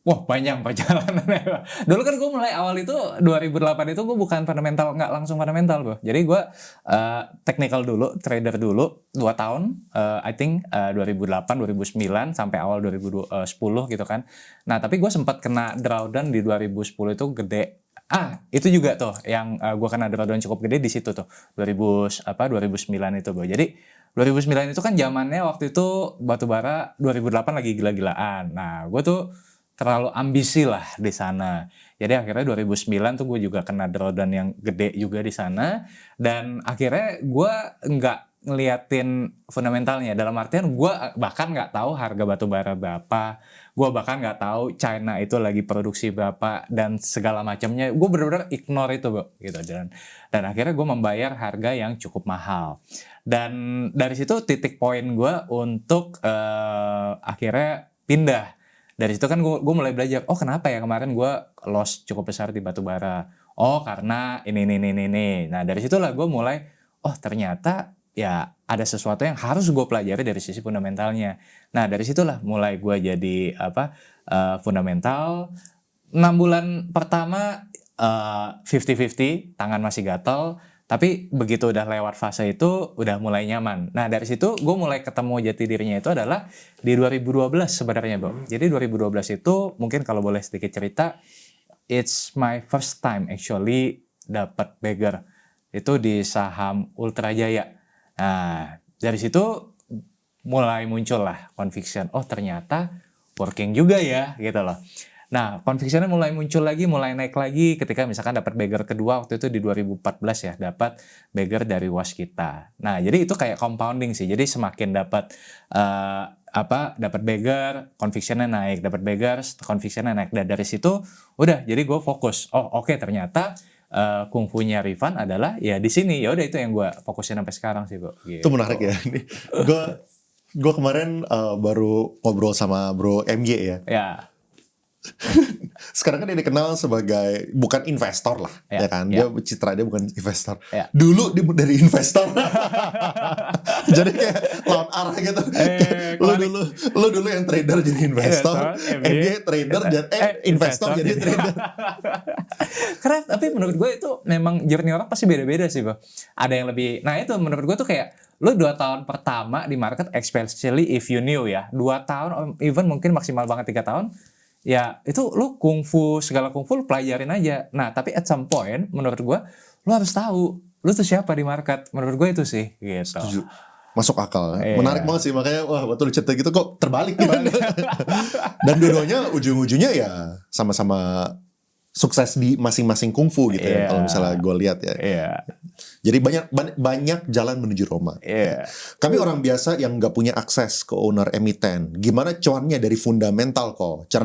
Wah panjang perjalanannya. Dulu kan gue mulai awal itu 2008 itu gue bukan fundamental, nggak langsung fundamental bro. Jadi gue technical dulu, trader dulu 2 tahun, I think 2008, 2009 sampai awal 2010 gitu kan. Nah tapi gue sempat kena drawdown di 2010 itu gede. Itu juga tuh yang gue kena drawdown cukup gede di situ tuh 2009 itu bro. Jadi 2009 itu kan zamannya waktu itu batubara 2008 lagi gila-gilaan. Nah gue tuh terlalu ambisi lah di sana. Jadi akhirnya 2009 tuh gue juga kena drawdown yang gede juga di sana. Dan akhirnya gue nggak ngeliatin fundamentalnya. Dalam artian gue bahkan nggak tahu harga batubara berapa. Gue bahkan nggak tahu China itu lagi produksi berapa dan segala macamnya. Gue benar-benar ignore itu bro. Gitu. Dan akhirnya gue membayar harga yang cukup mahal. Dan dari situ titik poin gue untuk akhirnya pindah. Dari situ kan gue mulai belajar, kenapa ya kemarin gue loss cukup besar di batubara. Karena ini. Nah dari situlah gue mulai, ternyata ya ada sesuatu yang harus gue pelajari dari sisi fundamentalnya. Nah dari situlah mulai gue jadi fundamental. 6 bulan pertama 50-50, tangan masih gatal. Tapi begitu udah lewat fase itu udah mulai nyaman. Nah dari situ gue mulai ketemu jati dirinya itu adalah di 2012 sebenarnya bro. Jadi 2012 itu mungkin kalau boleh sedikit cerita, it's my first time actually dapat beggar. Itu di saham Ultra Jaya. Nah dari situ mulai muncul lah conviction. Ternyata working juga ya gitu loh. Nah, convictionnya mulai muncul lagi, mulai naik lagi ketika misalkan dapat beggar kedua waktu itu di 2014 ya, dapat beggar dari Waskita. Nah, jadi itu kayak compounding sih. Jadi semakin dapat dapat beggar, convictionnya naik, dapat beggar, convictionnya naik. Dan dari situ udah, jadi gue fokus. Ternyata kungfunya Rifan adalah ya di sini. Ya udah itu yang gue fokusin sampai sekarang sih, Bro. Gitu. Itu menarik ya. Gue kemarin baru ngobrol sama Bro MY ya. Ya. Sekarang kan dia dikenal sebagai bukan investor lah, ya kan? Dia citra dia bukan investor. Dulu dia dari investor. Jadi kayak lawan arah gitu. Lu dulu yang trader jadi investor, MBA trader investor jadi trader. Karena tapi menurut gue itu memang journey orang pasti beda-beda sih, Bang. Ada yang lebih, nah itu menurut gue tuh kayak lu 2 tahun pertama di market, especially if you new ya, 2 tahun, even mungkin maksimal banget 3 tahun, ya itu lu kungfu, segala kungfu lu pelajarin aja. Nah tapi at some point menurut gue lu harus tahu lu tuh siapa di market. Menurut gue itu sih gitu. Setuju. Masuk akal. Menarik banget sih, makanya wah waktu lu cerita gitu kok terbalik. Dan dua-duanya ujung-ujungnya ya sama-sama sukses di masing-masing kungfu gitu ya, kalau misalnya gue lihat ya. Jadi banyak jalan menuju Roma. Kami orang biasa yang nggak punya akses ke owner emiten, gimana cuannya dari fundamental kok? Cara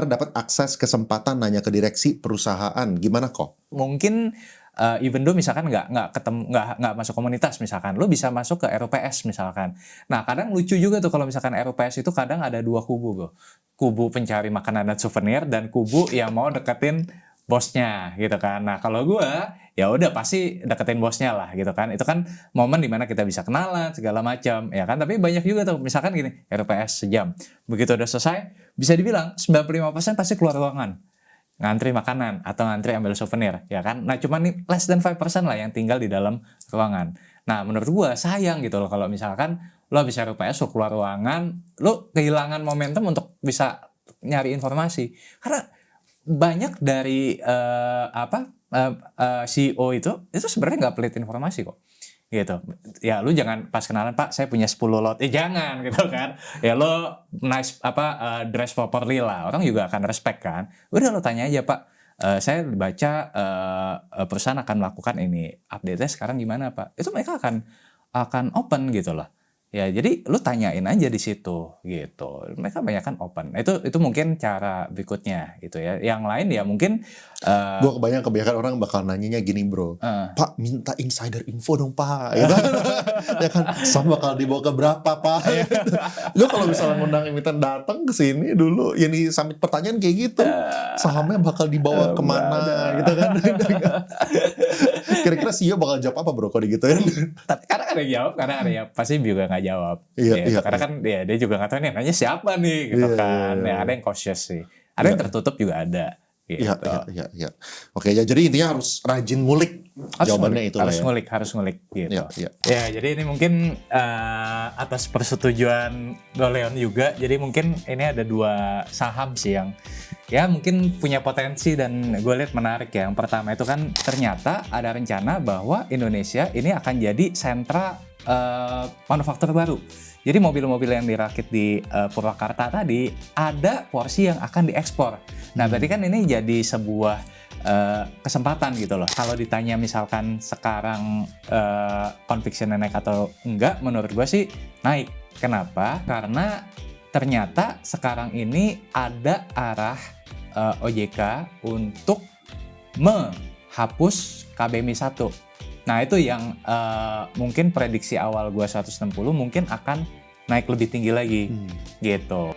dapat akses kesempatan nanya ke direksi perusahaan, gimana kok? Mungkin even though misalkan nggak masuk komunitas misalkan, lu bisa masuk ke RUPS misalkan. Nah kadang lucu juga tuh kalau misalkan RUPS itu kadang ada 2 kubu bro. Kubu pencari makanan dan souvenir dan kubu yang mau deketin bosnya gitu kan. Nah kalau gue ya udah pasti deketin bosnya lah gitu kan. Itu kan momen dimana kita bisa kenalan segala macam ya kan. Tapi banyak juga tuh misalkan gini, RUPS sejam, begitu udah selesai bisa dibilang 95% pasti keluar ruangan, ngantri makanan atau ngantri ambil souvenir ya kan. Nah cuman nih less than 5% lah yang tinggal di dalam ruangan. Nah menurut gua sayang gitu loh kalau misalkan lo bisa RUPS, lo keluar ruangan, lo kehilangan momentum untuk bisa nyari informasi. Karena banyak dari CEO itu sebenarnya nggak pelit informasi kok. Gitu. Ya lu jangan pas kenalan, Pak saya punya 10 lot. Jangan gitu kan. Ya lo nice dress properly lah. Orang juga akan respect kan. Udah lo tanya aja, Pak. Saya baca perusahaan akan melakukan ini. Update-nya sekarang gimana, Pak? Itu mereka akan open gitu loh. Ya jadi lu tanyain aja di situ gitu. Mereka banyak kan open. Itu mungkin cara berikutnya gitu ya. Yang lain ya mungkin gue kebanyakan orang bakal nanyanya gini bro, Pak minta insider info dong Pak, gitu. Ya kan saham bakal dibawa ke berapa Pak? Gue kalau misalnya ngundang emiten datang ke sini dulu, yang di summit pertanyaan kayak gitu, sahamnya bakal dibawa kemana gitu kan? Kira-kira CEO bakal jawab apa bro kalau digituin? Kadang ada yang jawab, kadang ada yang pasti juga nggak jawab. Karena kan dia juga nggak tahu nih nanya siapa nih gitu kan. Ya, ada yang cautious sih, ada yang tertutup juga ada. Gitu. Iya. Oke, ya jadi intinya harus rajin ngulik. Jawabannya itu harus ngulik gitu. Ya, jadi ini mungkin atas persetujuan Goleon juga. Jadi mungkin ini ada 2 saham sih yang ya mungkin punya potensi dan gue lihat menarik ya. Yang pertama itu kan ternyata ada rencana bahwa Indonesia ini akan jadi sentra manufaktur baru. Jadi mobil-mobil yang dirakit di Purwakarta tadi ada porsi yang akan diekspor. Nah berarti kan ini jadi sebuah kesempatan gitu loh. Kalau ditanya misalkan sekarang convictionnya naik atau enggak, menurut gue sih naik. Kenapa? Karena ternyata sekarang ini ada arah OJK untuk menghapus KBMI 1. Nah itu yang mungkin prediksi awal gue 160 mungkin akan naik lebih tinggi lagi gitu.